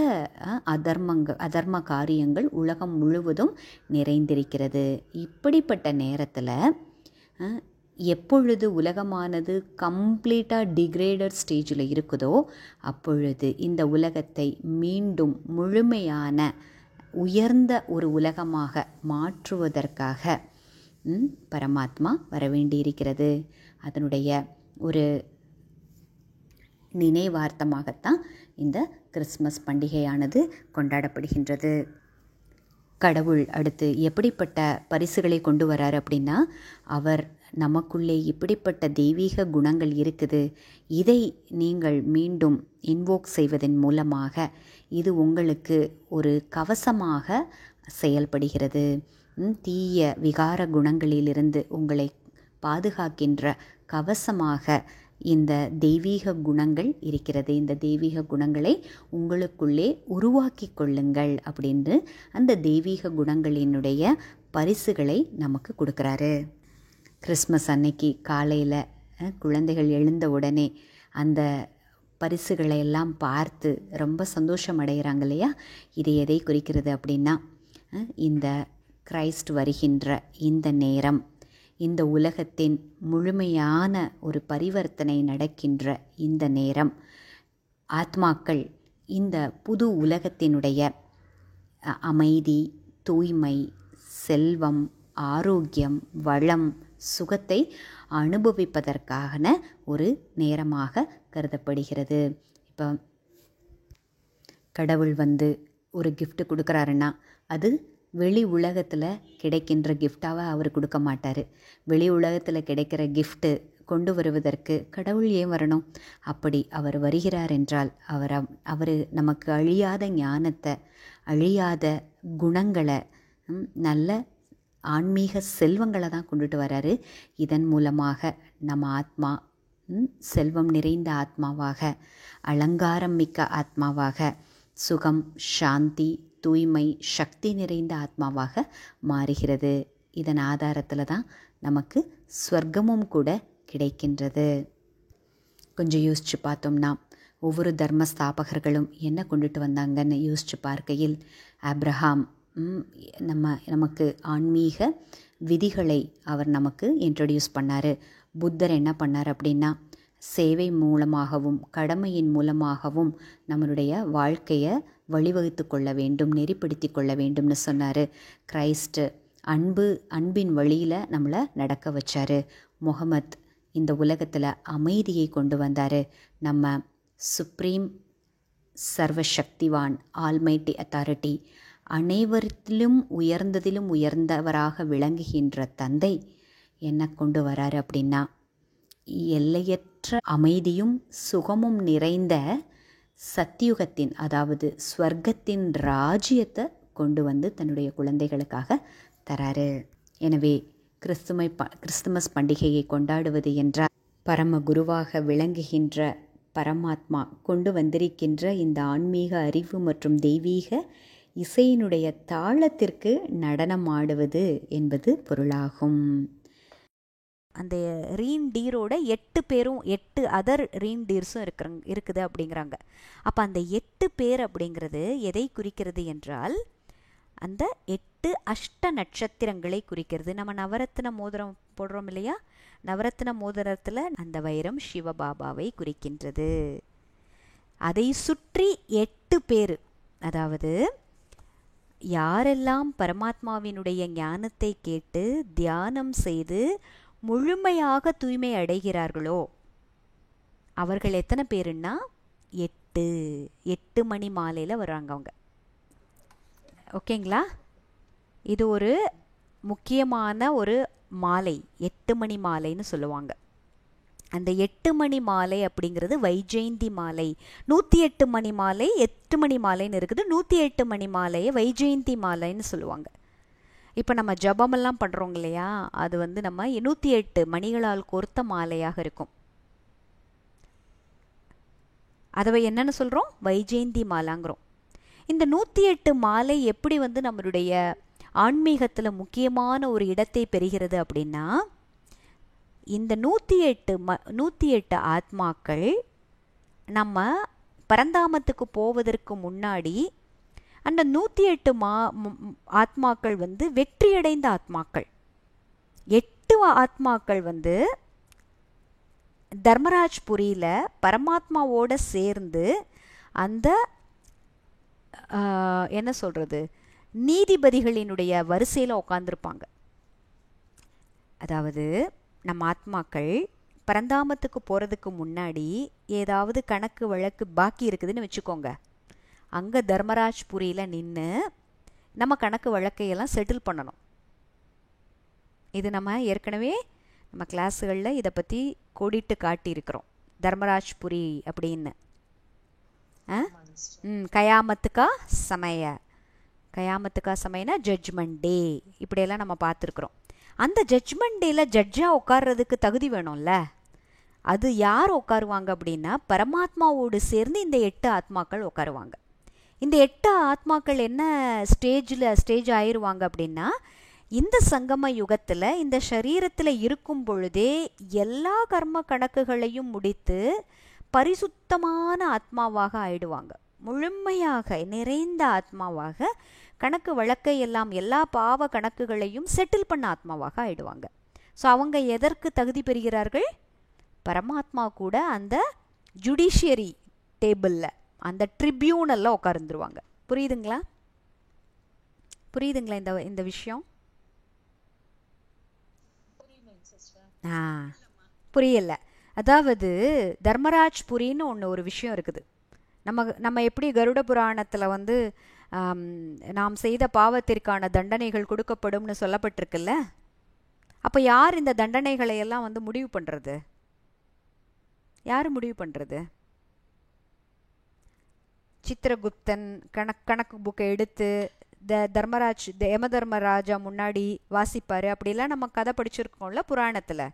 அதர்ம காரியங்கள் உலகம் முழுவதும் நிறைந்திருக்கிறது. இப்படிப்பட்ட நேரத்தில் எப்பொழுது உலகமானது கம்ப்ளீட்டாக டிக்ரேடட் ஸ்டேஜில் இருக்குதோ அப்பொழுது இந்த உலகத்தை மீண்டும் முழுமையான உயர்ந்த ஒரு உலகமாக மாற்றுவதற்காக பரமாத்மா வரவேண்டியிருக்கிறது. அதனுடைய ஒரு நினைவார்த்தமாகத்தான் இந்த கிறிஸ்மஸ் பண்டிகையானது கொண்டாடப்படுகின்றது. கடவுள் அடுத்து எப்படிப்பட்ட பரிசுகளை கொண்டு வரார் அப்படின்னா, அவர் நமக்குள்ளே இப்படிப்பட்ட தெய்வீக குணங்கள் இருக்குது, இதை நீங்கள் மீண்டும் இன்வோக் செய்வதன் மூலமாக இது உங்களுக்கு ஒரு கவசமாக செயல்படுகிறது. தீய விகார குணங்களிலிருந்து உங்களை பாதுகாக்கின்ற கவசமாக இந்த தெய்வீக குணங்கள் இருக்கிறது. இந்த தெய்வீக குணங்களை உங்களுக்குள்ளே உருவாக்கி கொள்ளுங்கள் அப்படின்னு அந்த தெய்வீக குணங்களினுடைய பரிசுகளை நமக்கு கொடுக்குறாரு. கிறிஸ்மஸ் அன்னைக்கு காலையில் குழந்தைகள் எழுந்த உடனே அந்த பரிசுகளை எல்லாம் பார்த்து ரொம்ப சந்தோஷம் அடைகிறாங்க இல்லையா. இது எதை குறிக்கிறது அப்படின்னா இந்த கிரைஸ்ட் வருகின்ற இந்த நேரம், இந்த உலகத்தின் முழுமையான ஒரு பரிவர்த்தனை நடக்கின்ற இந்த நேரம், ஆத்மாக்கள் இந்த புது உலகத்தினுடைய அமைதி, தூய்மை, செல்வம், ஆரோக்கியம், வளம், சுகத்தை அனுபவிப்பதற்கான ஒரு நேரமாக கருதப்படுகிறது. இப்போ கடவுள் ஒரு கிஃப்ட் கொடுக்குறாருன்னா அது வெளி உலகத்தில் கிடைக்கின்ற கிஃப்டாக அவர் கொடுக்க மாட்டார். வெளி உலகத்தில் கிடைக்கிற கிஃப்ட்டு கொண்டு வருவதற்கு கடவுள் ஏன் வரணும்? அப்படி அவர் வருகிறார் என்றால் அவர் நமக்கு அழியாத ஞானத்தை, அழியாத குணங்களை, நல்ல ஆன்மீக செல்வங்களை தான் கொண்டுட்டு வராரு. இதன் மூலமாக நம்ம ஆத்மா செல்வம் நிறைந்த ஆத்மாவாக, அலங்காரம் மிக்க ஆத்மாவாக, சுகம், சாந்தி, தூய்மை, சக்தி நிறைந்த ஆத்மாவாக மாறுகிறது. இதன் ஆதாரத்தில் தான் நமக்கு ஸ்வர்க்கமும் கூட கிடைக்கின்றது. கொஞ்சம் யோசித்து பார்த்தோம்னா ஒவ்வொரு தர்ம ஸ்தாபகர்களும் என்ன கொண்டுட்டு வந்தாங்கன்னு யோசித்து பார்க்கையில், ஆப்ரஹாம் நமக்கு ஆன்மீக விதிகளை அவர் நமக்கு இன்ட்ரடியூஸ் பண்ணார். புத்தர் என்ன பண்ணார் அப்படின்னா சேவை மூலமாகவும் கடமையின் மூலமாகவும் நம்மளுடைய வாழ்க்கையை வழிவகுத்து கொள்ள வேண்டும், நெறிப்படுத்தி கொள்ள வேண்டும்னு சொன்னார். கிரைஸ்ட் அன்பின் வழியில் நம்மளை நடக்க வச்சார். முகமத் இந்த உலகத்தில் அமைதியை கொண்டு வந்தார். நம்ம சுப்ரீம் சர்வசக்திவான் ஆல்மைட்டி அத்தாரிட்டி, அனைவரிலும் உயர்ந்ததிலும் உயர்ந்தவராக விளங்குகின்ற தந்தை என்ன கொண்டு வராரு அப்படின்னா எல்லையற்ற அமைதியும் சுகமும் நிறைந்த சத்தியுகத்தின், அதாவது ஸ்வர்க்கத்தின் ராஜ்யத்தை கொண்டு தன்னுடைய குழந்தைகளுக்காக தராரு. எனவே கிறிஸ்துமஸ் பண்டிகையை கொண்டாடுவது என்றால் பரம குருவாக விளங்குகின்ற பரமாத்மா கொண்டு வந்திருக்கின்ற இந்த ஆன்மீக அறிவு மற்றும் தெய்வீக இசையினுடைய தாளத்திற்கு நடனம் ஆடுவது என்பது பொருளாகும். அந்த ரீன்டீரோட 8 பேரும் 8 அதர் ரீன்டீர்ஸும் இருக்குது அப்படிங்கிறாங்க. அப்போ அந்த 8 பேர் அப்படிங்கிறது எதை குறிக்கிறது என்றால் அந்த 8 அஷ்ட நட்சத்திரங்களை குறிக்கிறது. நம்ம நவரத்ன மோதிரம் போடுறோம் இல்லையா, நவரத்ன மோதிரத்தில் அந்த வைரம் சிவபாபாவை குறிக்கின்றது. அதை சுற்றி 8 பேர், அதாவது யாரெல்லாம் பரமாத்மாவினுடைய ஞானத்தை கேட்டு தியானம் செய்து முழுமையாக தூய்மை அடைகிறார்களோ அவர்கள் எத்தனை பேருன்னா 8 மணி மாலையில் வர்றாங்க அவங்க. ஓகேங்களா? இது ஒரு முக்கியமான ஒரு மாலை, 8 மணி மாலைன்னு சொல்லுவாங்க. அந்த 8 மணி மாலை அப்படிங்கிறது வைஜெயந்தி மாலை. 108 மணி மாலை 8 மணி மாலைன்னு இருக்குது. 108 மணி மாலையை வைஜெயந்தி மாலைன்னு சொல்லுவாங்க. இப்போ நம்ம ஜபமெல்லாம் பண்ணுறோங்க இல்லையா, அது வந்து நம்ம 108 மணிகளால் கோர்த்த மாலையாக இருக்கும். அதை என்னன்னு சொல்கிறோம்? வைஜெயந்தி மாலாங்கிறோம். இந்த 108 மாலை எப்படி வந்து நம்மளுடைய ஆன்மீகத்தில் முக்கியமான ஒரு இடத்தை பெறுகிறது அப்படின்னா, இந்த 108 ஆத்மாக்கள் நம்ம பரந்தாமத்துக்கு போவதற்கு முன்னாடி அந்த 108 ஆத்மாக்கள் வந்து வெற்றியடைந்த ஆத்மாக்கள். 8 ஆத்மாக்கள் வந்து தர்மராஜ்புரியில் பரமாத்மாவோட சேர்ந்து அந்த என்ன சொல்கிறது, நீதிபதிகளினுடைய வரிசையில் உட்காந்துருப்பாங்க. அதாவது நம்ம ஆத்மாக்கள் பரந்தாமத்துக்கு போகிறதுக்கு முன்னாடி ஏதாவது கணக்கு வழக்கு பாக்கி இருக்குதுன்னு வச்சுக்கோங்க, அங்கே தர்மராஜ்புரியில் நின்று நம்ம கணக்கு வழக்கையெல்லாம் செட்டில் பண்ணணும். இது நம்ம ஏற்கனவே நம்ம கிளாஸுகளில் இதை பற்றி கோடிட்டு காட்டியிருக்கிறோம். தர்மராஜ்புரி அப்படின்னு கயாமத்துக்கா சமயனா ஜட்ஜ்மெண்ட் டே, இப்படியெல்லாம் நம்ம பார்த்துருக்குறோம். அந்த ஜட்ஜ்மெண்ட் டேயில் ஜட்ஜாக உட்கார்றதுக்கு தகுதி வேணும்ல. அது யார் உட்காருவாங்க அப்படின்னா பரமாத்மாவோடு சேர்ந்து இந்த 8 ஆத்மாக்கள் உட்காருவாங்க. இந்த 8 ஆத்மாக்கள் என்ன ஸ்டேஜ் ஆயிடுவாங்க அப்படின்னா, இந்த சங்கம யுகத்தில் இந்த சரீரத்தில் இருக்கும் பொழுதே எல்லா கர்ம கணக்குகளையும் முடித்து பரிசுத்தமான ஆத்மாவாக ஆயிடுவாங்க. முழுமையாக நிறைந்த ஆத்மாவாக கணக்கு வழக்கை எல்லாம் எல்லா பாவ கணக்குகளையும் செட்டில் பண்ண ஆத்மாவாக ஆயிடுவாங்க. ஸோ அவங்க எதற்கு தகுதி பெறுகிறார்கள்? பரமாத்மா கூட அந்த ஜுடிஷியரி டேபிளில் அந்த ட்ரிபியூனலில் உட்கார்ந்துருவாங்க. புரியுதுங்களா இந்த விஷயம்? புரியல. அதாவது தர்மராஜ்புரின்னு ஒரு விஷயம் இருக்குது. நம்ம எப்படி கருட புராணத்தில் வந்து நாம் செய்த பாவத்திற்கான தண்டனைகள் கொடுக்கப்படும்னு சொல்லப்பட்டிருக்குல்ல. அப்போ யார் இந்த தண்டனைகளை எல்லாம் வந்து முடிவு பண்ணுறது? யார் முடிவு பண்ணுறது? சித்திரகுப்தன் கணக்கு புக்கை எடுத்து யம தர்மராஜா முன்னாடி வாசிப்பார். அப்படிலாம் நம்ம கதை படிச்சிருக்கோம்ல புராணத்தில்.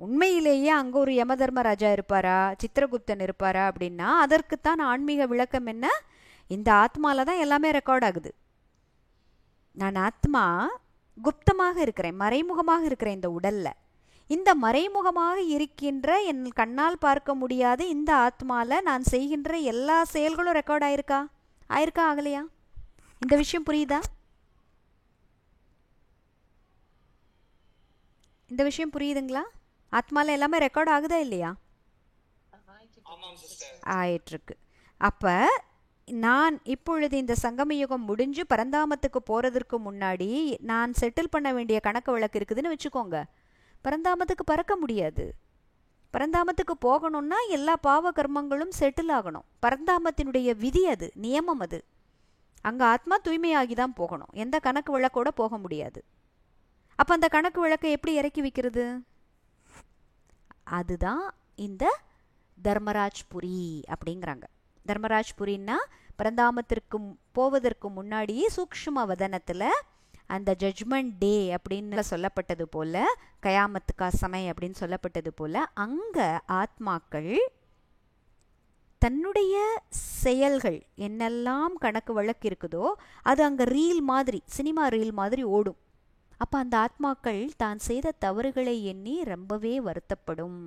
உண்மையிலேயே அங்கே ஒரு யம தர்மராஜா இருப்பாரா, சித்திரகுப்தன் இருப்பாரா அப்படின்னா அதற்குத்தான் ஆன்மீக விளக்கம் என்ன? இந்த ஆத்மாவில் தான் எல்லாமே ரெக்கார்ட் ஆகுது. நான் ஆத்மா குப்தமாக இருக்கிறேன், மறைமுகமாக இருக்கிறேன் இந்த உடலில். இந்த மறைமுகமாக இருக்கின்ற என் கண்ணால் பார்க்க முடியாத இந்த ஆத்மாவில் நான் செய்கின்ற எல்லா செயல்களும் ரெக்கார்ட் ஆயிருக்கா ஆகலையா? இந்த விஷயம் புரியுதா? இந்த விஷயம் புரியுதுங்களா? ஆத்மாவில் எல்லாமே ரெக்கார்ட் ஆகுதா இல்லையா? ஆயிட்டிருக்கு. அப்போ நான் இப்பொழுது இந்த சங்கம யுகம் முடிஞ்சு பரந்தாமத்துக்கு போகிறதுக்கு முன்னாடி நான் செட்டில் பண்ண வேண்டிய கணக்கு வழக்கு இருக்குதுன்னு வச்சுக்கோங்க. பரந்தாமத்துக்கு பறக்க முடியாது. பரந்தாமத்துக்கு போகணும்னா எல்லா பாவ கர்மங்களும் செட்டில் ஆகணும். பரந்தாமத்தினுடைய விதி அது, நியமம் அது. அங்கே ஆத்மா தூய்மையாகி தான் போகணும், எந்த கணக்கு வழக்கோட போக முடியாது. அப்போ அந்த கணக்கு வழக்கை எப்படி இறக்கி வைக்கிறது? அதுதான் இந்த தர்மராஜ்புரி அப்படிங்கிறாங்க. தர்மராஜ்புரின்னா பரந்தாமத்திற்கு போவதற்கு முன்னாடியே சூக்ஷ்ம வதனத்தில் அந்த ஜட்ஜ்மெண்ட் டே அப்படின்னு சொல்லப்பட்டது போல, கயாமத்து கா சமை அப்படின்னு சொல்லப்பட்டது போல, அங்கே ஆத்மாக்கள் தன்னுடைய செயல்கள் என்னெல்லாம் கணக்கு வழக்கு இருக்குதோ அது அங்கே ரீல் மாதிரி, சினிமா ரீல் மாதிரி ஓடும். அப்போ அந்த ஆத்மாக்கள் தான் செய்த தவறுகளை எண்ணி ரொம்பவே வருத்தப்படும்,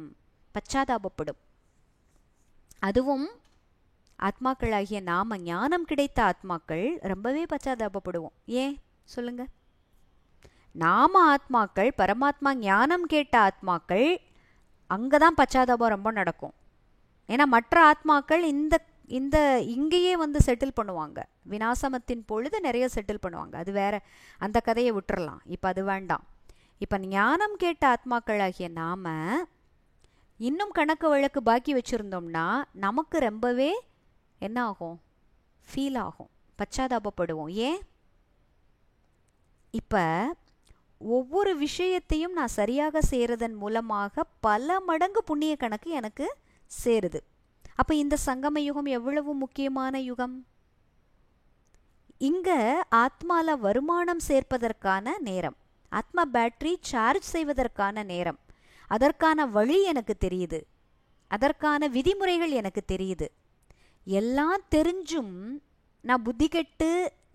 பச்சாதாபப்படும். அதுவும் ஆத்மாக்களாகிய நாம, ஞானம் கிடைத்த ஆத்மாக்கள் ரொம்பவே பச்சாதாபப்படுவோம். ஏன் சொல்லுங்க? நாம ஆத்மாக்கள், பரமாத்மா ஞானம் கேட்ட ஆத்மாக்கள், அங்கே தான் பச்சாதாபம் ரொம்ப நடக்கும். ஏன்னா மற்ற ஆத்மாக்கள் இந்த இங்கேயே வந்து செட்டில் பண்ணுவாங்க. விநாசமத்தின் பொழுது நிறைய செட்டில் பண்ணுவாங்க. அது வேற, அந்த கதையை விட்டுறலாம், இப்போ அது வேண்டாம். இப்போ ஞானம் கேட்ட ஆத்மாக்களாகிய நாம இன்னும் கணக்கு வழக்கு பாக்கி வச்சுருந்தோம்னா நமக்கு ரொம்பவே என்ன ஆகும்? ஃபீல் ஆகும், பச்சாதாபப்படுவோம். ஏன்? இப்போ ஒவ்வொரு விஷயத்தையும் நான் சரியாக செய்கிறதன் மூலமாக பல மடங்கு புண்ணிய கணக்கு எனக்கு சேருது. அப்போ இந்த சங்கம யுகம் எவ்வளவு முக்கியமான யுகம். இங்க ஆத்மால வருமானம் சேர்ப்பதற்கான நேரம், ஆத்மா பேட்டரி சார்ஜ் செய்வதற்கான நேரம், அதற்கான வழி எனக்கு தெரியுது, அதற்கான விதிமுறைகள் எனக்கு தெரியுது. எல்லாம் தெரிஞ்சும் நான் புத்தி கெட்டு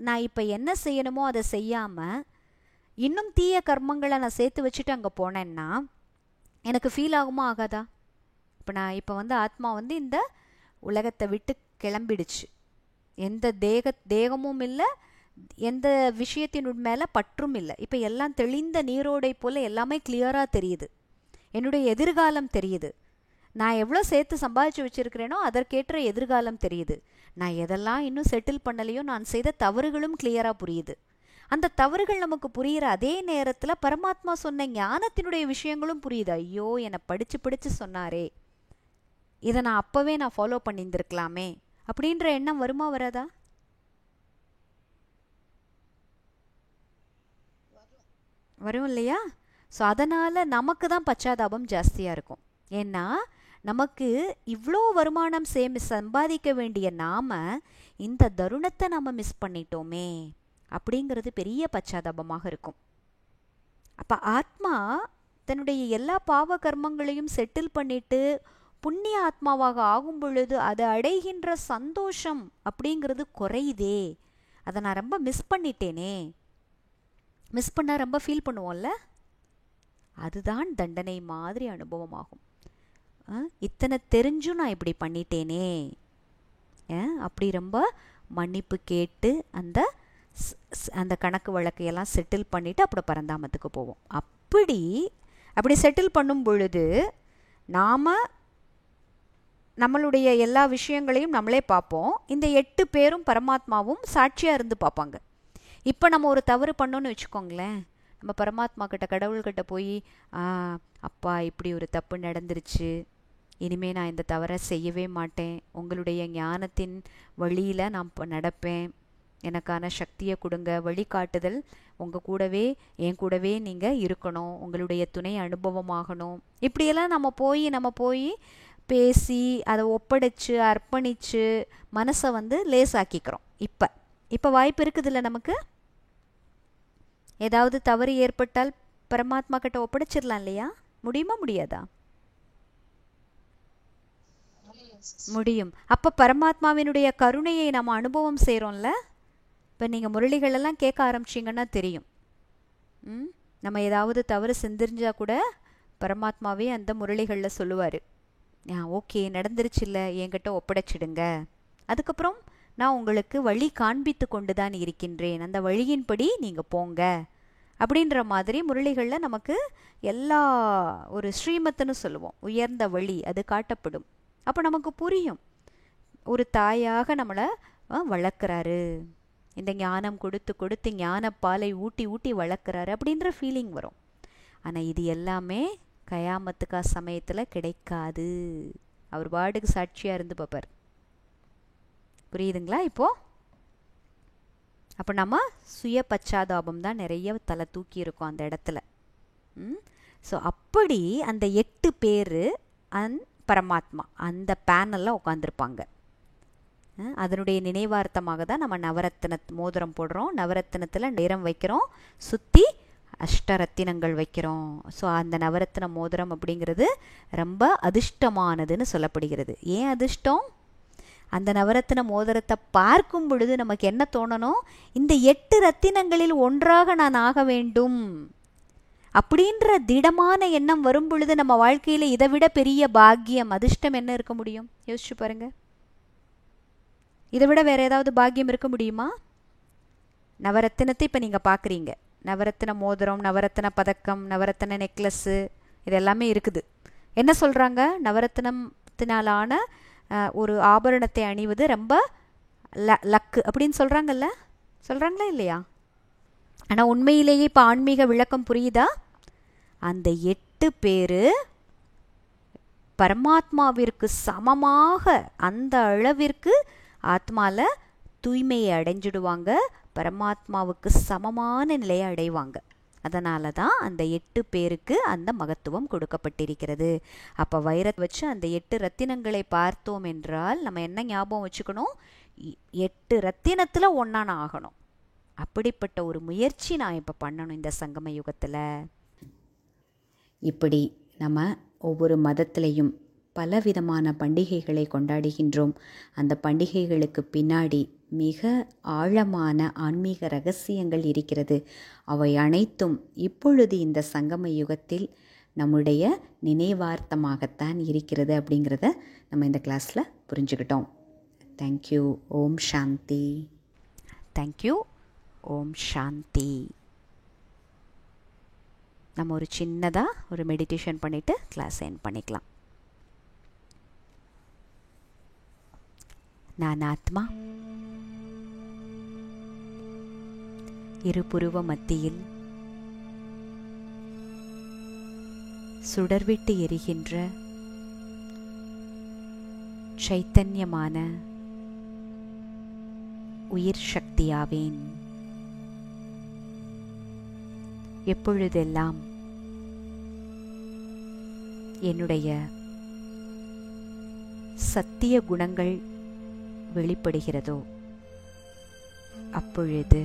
நான் இப்போ என்ன செய்யணுமோ அதை செய்யாமல் இன்னும் தீய கர்மங்களை நான் சேர்த்து வச்சுட்டு அங்கே போனேன்னா எனக்கு ஃபீல் ஆகுமா ஆகாதா? இப்போ வந்து ஆத்மா வந்து இந்த உலகத்தை விட்டு கிளம்பிடுச்சு. எந்த தேகமும் இல்லை, எந்த விஷயத்தின் மேலே பற்றும் இல்லை. இப்போ எல்லாம் தெளிந்த நீரோடை போல் எல்லாமே கிளியராக தெரியுது. என்னுடைய எதிர்காலம் தெரியுது. நான் எவ்வளோ சேர்த்து சம்பாதிச்சு வச்சுருக்கிறேனோ அதற்கேற்ற எதிர்காலம் தெரியுது. நான் எதெல்லாம் இன்னும் செட்டில் பண்ணலையோ நான் செய்த தவறுகளும் கிளியராக புரியுது. அந்த தவறுகள் நமக்கு புரிகிற அதே நேரத்தில் பரமாத்மா சொன்ன ஞானத்தினுடைய விஷயங்களும் புரியுது. ஐயோ, என்னை படித்து சொன்னாரே, இதை நான் அப்போவே நான் ஃபாலோ பண்ணியிருந்துருக்கலாமே அப்படின்ற எண்ணம் வருமா வராதா? வரும் இல்லையா? ஸோ அதனால் நமக்கு தான் பச்சாதாபம் ஜாஸ்தியாக இருக்கும். ஏன்னா நமக்கு இவ்வளோ வருமானம் சம்பாதிக்க வேண்டிய நாம் இந்த தருணத்தை நம்ம மிஸ் பண்ணிட்டோமே அப்படிங்கிறது பெரிய பச்சாதாபமாக இருக்கும். அப்போ ஆத்மா தன்னுடைய எல்லா பாவ கர்மங்களையும் செட்டில் பண்ணிட்டு புண்ணிய ஆத்மாவாக ஆகும் பொழுது அதை அடைகின்ற சந்தோஷம் அப்படிங்கிறது குறையுதே. அதை நான் ரொம்ப மிஸ் பண்ணிட்டேனே, மிஸ் பண்ணால் ரொம்ப ஃபீல் பண்ணுவோம்ல, அதுதான் தண்டனை மாதிரி அனுபவமாகும். இத்தனை தெரிஞ்சும் நான் இப்படி பண்ணிட்டேனே, அப்படி ரொம்ப மன்னிப்பு கேட்டு அந்த கணக்கு வழக்கையெல்லாம் செட்டில் பண்ணிவிட்டு அப்புறம் பரந்தாமத்துக்கு போவோம். அப்படி செட்டில் பண்ணும் பொழுது நாம் நம்மளுடைய எல்லா விஷயங்களையும் நம்மளே பார்ப்போம். இந்த 8 பேரும் பரமாத்மாவும் சாட்சியாக இருந்து பார்ப்பாங்க. இப்போ நம்ம ஒரு தவறு பண்ணோன்னு வச்சுக்கோங்களேன், நம்ம பரமாத்மா கிட்ட, கடவுள்கிட்ட போய் அப்பா இப்படி ஒரு தப்பு நடந்துருச்சு, இனிமேல் நான் இந்த தவறை செய்யவே மாட்டேன், உங்களுடைய ஞானத்தின் வழியில் நான் நடப்பேன், எனக்கான சக்தியை கொடுங்க, வழிகாட்டுதல் உங்கள் கூடவே, என் கூடவே நீங்கள் இருக்கணும், உங்களுடைய துணை அனுபவமாகணும், இப்படியெல்லாம் நம்ம போய் பேசி அதை ஒப்படைச்சு அர்ப்பணித்து மனசை வந்து லேசாக்கிக்கிறோம். இப்போ வாய்ப்பு இருக்குதுல்ல, நமக்கு ஏதாவது தவறு ஏற்பட்டால் பரமாத்மா கிட்ட ஒப்படைச்சிடலாம் இல்லையா? முடியுமா முடியாதா? முடியும். அப்போ பரமாத்மாவினுடைய கருணையை நம்ம அனுபவம் செய்கிறோம்ல. இப்போ நீங்கள் முரளிகளெல்லாம் கேட்க ஆரம்பிச்சிங்கன்னா தெரியும், நம்ம ஏதாவது தவறு செஞ்சிருந்தா கூட பரமாத்மாவே அந்த முரளிகளில் சொல்லுவார், ஓகே நடந்துருச்சு இல்லை, என்கிட்ட ஒப்படைச்சிடுங்க, அதுக்கப்புறம் நான் உங்களுக்கு வழி காண்பித்து கொண்டு தான் இருக்கின்றேன், அந்த வழியின்படி நீங்கள் போங்க அப்படின்ற மாதிரி முரளிகளில் நமக்கு எல்லா ஒரு ஸ்ரீமத்துன்னு சொல்லுவோம், உயர்ந்த வழி அது காட்டப்படும். அப்போ நமக்கு புரியும், ஒரு தாயாக நம்மளை வளர்க்குறாரு, இந்த ஞானம் கொடுத்து ஞானப்பாலை ஊட்டி வளர்க்குறாரு அப்படின்ற ஃபீலிங் வரும். ஆனால் இது எல்லாமே கயாமத்துக்கா சமயத்தில் கிடைக்காது. அவர் பாட்டுக்கு சாட்சியாக இருந்து பார்ப்பார். புரியுதுங்களா? இப்போது அப்போ நம்ம சுய பச்சாதாபம் தான் நிறைய தலை தூக்கி இருக்கோம் அந்த இடத்துல. ஸோ அப்படி அந்த 8 பேர் பரமாத்மா அந்த பேனலில் உட்காந்துருப்பாங்க. அதனுடைய நினைவார்த்தமாக தான் நம்ம நவரத்தின மோதிரம் போடுறோம். நவரத்தினத்தில் நேரம் வைக்கிறோம், சுற்றி அஷ்டரத்தினங்கள் வைக்கிறோம். ஸோ அந்த நவரத்தின மோதிரம் அப்படிங்கிறது ரொம்ப அதிர்ஷ்டமானதுன்னு சொல்லப்படுகிறது. ஏன் அதிர்ஷ்டம்? அந்த நவரத்தின மோதிரத்தை பார்க்கும் பொழுது நமக்கு என்ன தோணணும்? இந்த 8 ரத்தினங்களில் ஒன்றாக நான் ஆக வேண்டும் அப்படின்ற திடமான எண்ணம் வரும் பொழுது நம்ம வாழ்க்கையில் இதை விட பெரிய பாக்கியம், அதிர்ஷ்டம் என்ன இருக்க முடியும்? யோசிச்சு பாருங்க. இதை விட வேற ஏதாவது பாக்கியம் இருக்க முடியுமா? நவரத்தினத்தை இப்போ நீங்கள் பார்க்குறீங்க. நவரத்தின மோதிரம், நவரத்தின பதக்கம், நவரத்தின நெக்லஸ்ஸு, இது எல்லாமே இருக்குது. என்ன சொல்கிறாங்க? நவரத்தினத்தினாலான ஒரு ஆபரணத்தை அணிவது ரொம்ப லக்கு அப்படின்னு சொல்கிறாங்கல்ல, சொல்கிறாங்களா இல்லையா? ஆனால் உண்மையிலேயே இப்போ ஆன்மீக விளக்கம் புரியுதா? அந்த 8 பேர் பரமாத்மாவிற்கு சமமாக அந்த அளவிற்கு ஆத்மாவில் தூய்மையை அடைஞ்சிடுவாங்க, பரமாத்மாவுக்கு சமமான நிலையை அடைவாங்க. அதனால தான் அந்த 8 பேருக்கு அந்த மகத்துவம் கொடுக்கப்பட்டிருக்கிறது. அப்போ வைரத்தை வச்சு அந்த 8 ரத்தினங்களை பார்த்தோம் என்றால் நம்ம என்ன ஞாபகம் வச்சுக்கணும்? 8 ரத்தினத்தில் ஒன்றா நான் ஆகணும். அப்படிப்பட்ட ஒரு முயற்சி நான் இப்போ பண்ணணும் இந்த சங்கம யுகத்தில். இப்படி நம்ம ஒவ்வொரு மதத்திலையும் பலவிதமான பண்டிகைகளை கொண்டாடுகின்றோம். அந்த பண்டிகைகளுக்கு பின்னாடி மிக ஆழமான ஆன்மீக ரகசியங்கள் இருக்கிறது. அவை அனைத்தும் இப்பொழுது இந்த சங்கம யுகத்தில் நம்முடைய நினைவார்த்தமாகத்தான் இருக்கிறது அப்படிங்கிறத நம்ம இந்த கிளாஸில் புரிஞ்சுக்கிட்டோம். தேங்க்யூ. ஓம் சாந்தி. தேங்க்யூ. ஓம் சாந்தி. நம்ம ஒரு சின்னதாக ஒரு மெடிடேஷன் பண்ணிவிட்டு கிளாஸ் எண்ட் பண்ணிக்கலாம். நான் ஆத்மா, இருபுருவ மத்தியில் சுடர்விட்டு எரிகின்ற சைத்தன்யமான உயிர் சக்தியாவேன். எப்பொழுதெல்லாம் என்னுடைய சத்திய குணங்கள் வெளிப்படுகிறதோ அப்பொழுது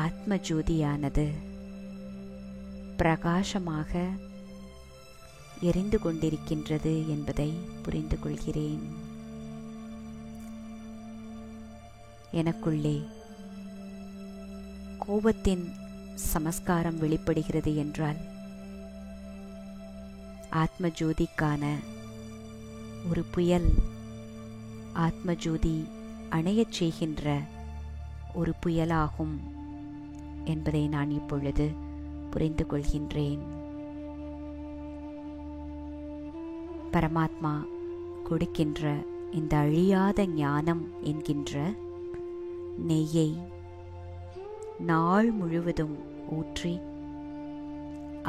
ஆத்ம ஜோதியானது பிரகாசமாக எரிந்து கொண்டிருக்கின்றது என்பதை புரிந்து கொள்கிறேன். எனக்குள்ளே கோபத்தின் சமஸ்காரம் வெளிப்படுகிறது என்றால் ஆத்ம ஜோதிக்கான ஒரு புயல், ஆத்ம ஜோதி அணையச் செய்கின்ற ஒரு புயலாகும் என்பதை நான் இப்பொழுது புரிந்து கொள்கின்றேன். பரமாத்மா கொடுக்கின்ற இந்த அழியாத ஞானம் என்கின்ற நெய்யை நாள் முழுவதும் ஊற்றி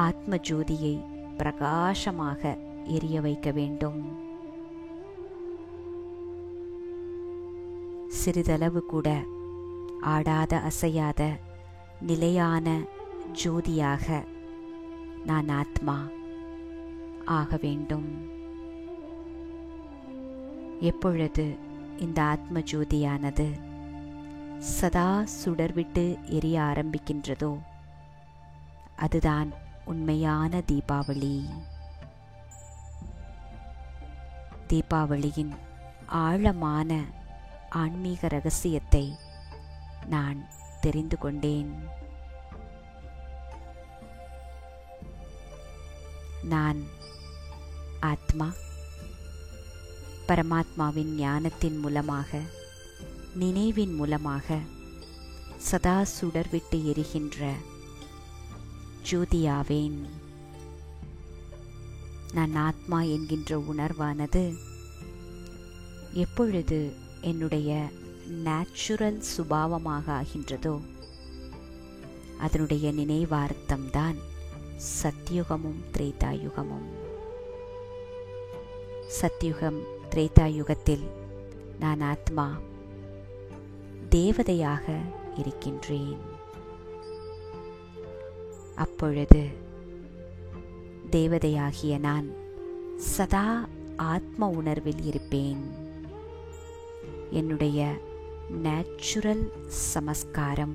ஆத்ம ஜோதியை பிரகாசமாக எரிய வைக்க வேண்டும். சிறிதளவு கூட ஆடாத அசையாத நிலையான ஜோதியாக நான் ஆத்மா ஆக வேண்டும். எப்பொழுது இந்த ஆத்ம ஜோதியானது சதா சுடர்விட்டு எரிய ஆரம்பிக்கின்றதோ அதுதான் உண்மையான தீபாவளி. தீபாவளியின் ஆழமான ஆன்மீக ரகசியத்தை நான் தெரிந்து கொண்டேன். நான் ஆத்மா பரமாத்மாவின் ஞானத்தின் மூலமாக, நினைவின் மூலமாக சதா சுடர்விட்டு எரிகின்ற ஜோதியாவேன். நான் ஆத்மா என்கின்ற உணர்வானது எப்பொழுது என்னுடைய நேச்சுரல் சுபாவமாக ஆகின்றதோ அதனுடைய நினைவார்த்தம்தான் சத்யுகமும் திரேதாயுகமும். சத்யுகம் திரேதாயுகத்தில் நான் ஆத்மா தேவதையாக இருக்கின்றேன். அப்பொழுது தேவதையாகிய நான் சதா ஆத்ம உணர்வில் இருப்பேன். என்னுடைய நேச்சுரல் சமஸ்காரம்,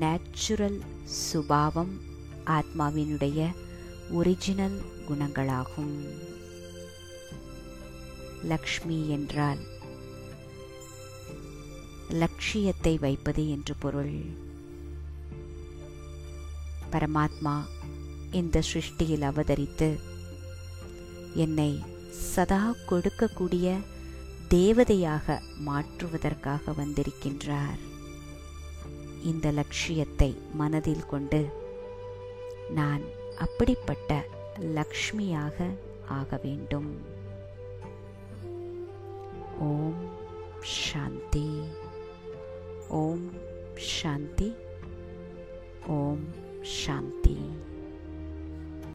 நேச்சுரல் சுபாவம் ஆத்மாவினுடைய ஒரிஜினல் குணங்களாகும். லக்ஷ்மி என்றால் லட்சியத்தை வைப்பது என்று பொருள். பரமாத்மா இந்த சிருஷ்டியில் அவதரித்து என்னை சதா கொடுக்கக்கூடிய தேவதையாக மாற்றுவதற்காக வந்திருக்கின்றார். இந்த லட்சியத்தை மனதில் கொண்டு நான் அப்படிப்பட்ட லக்ஷ்மியாக ஆக வேண்டும். ஓம் சாந்தி. ஓம் சாந்தி. ஓம் சாந்தி.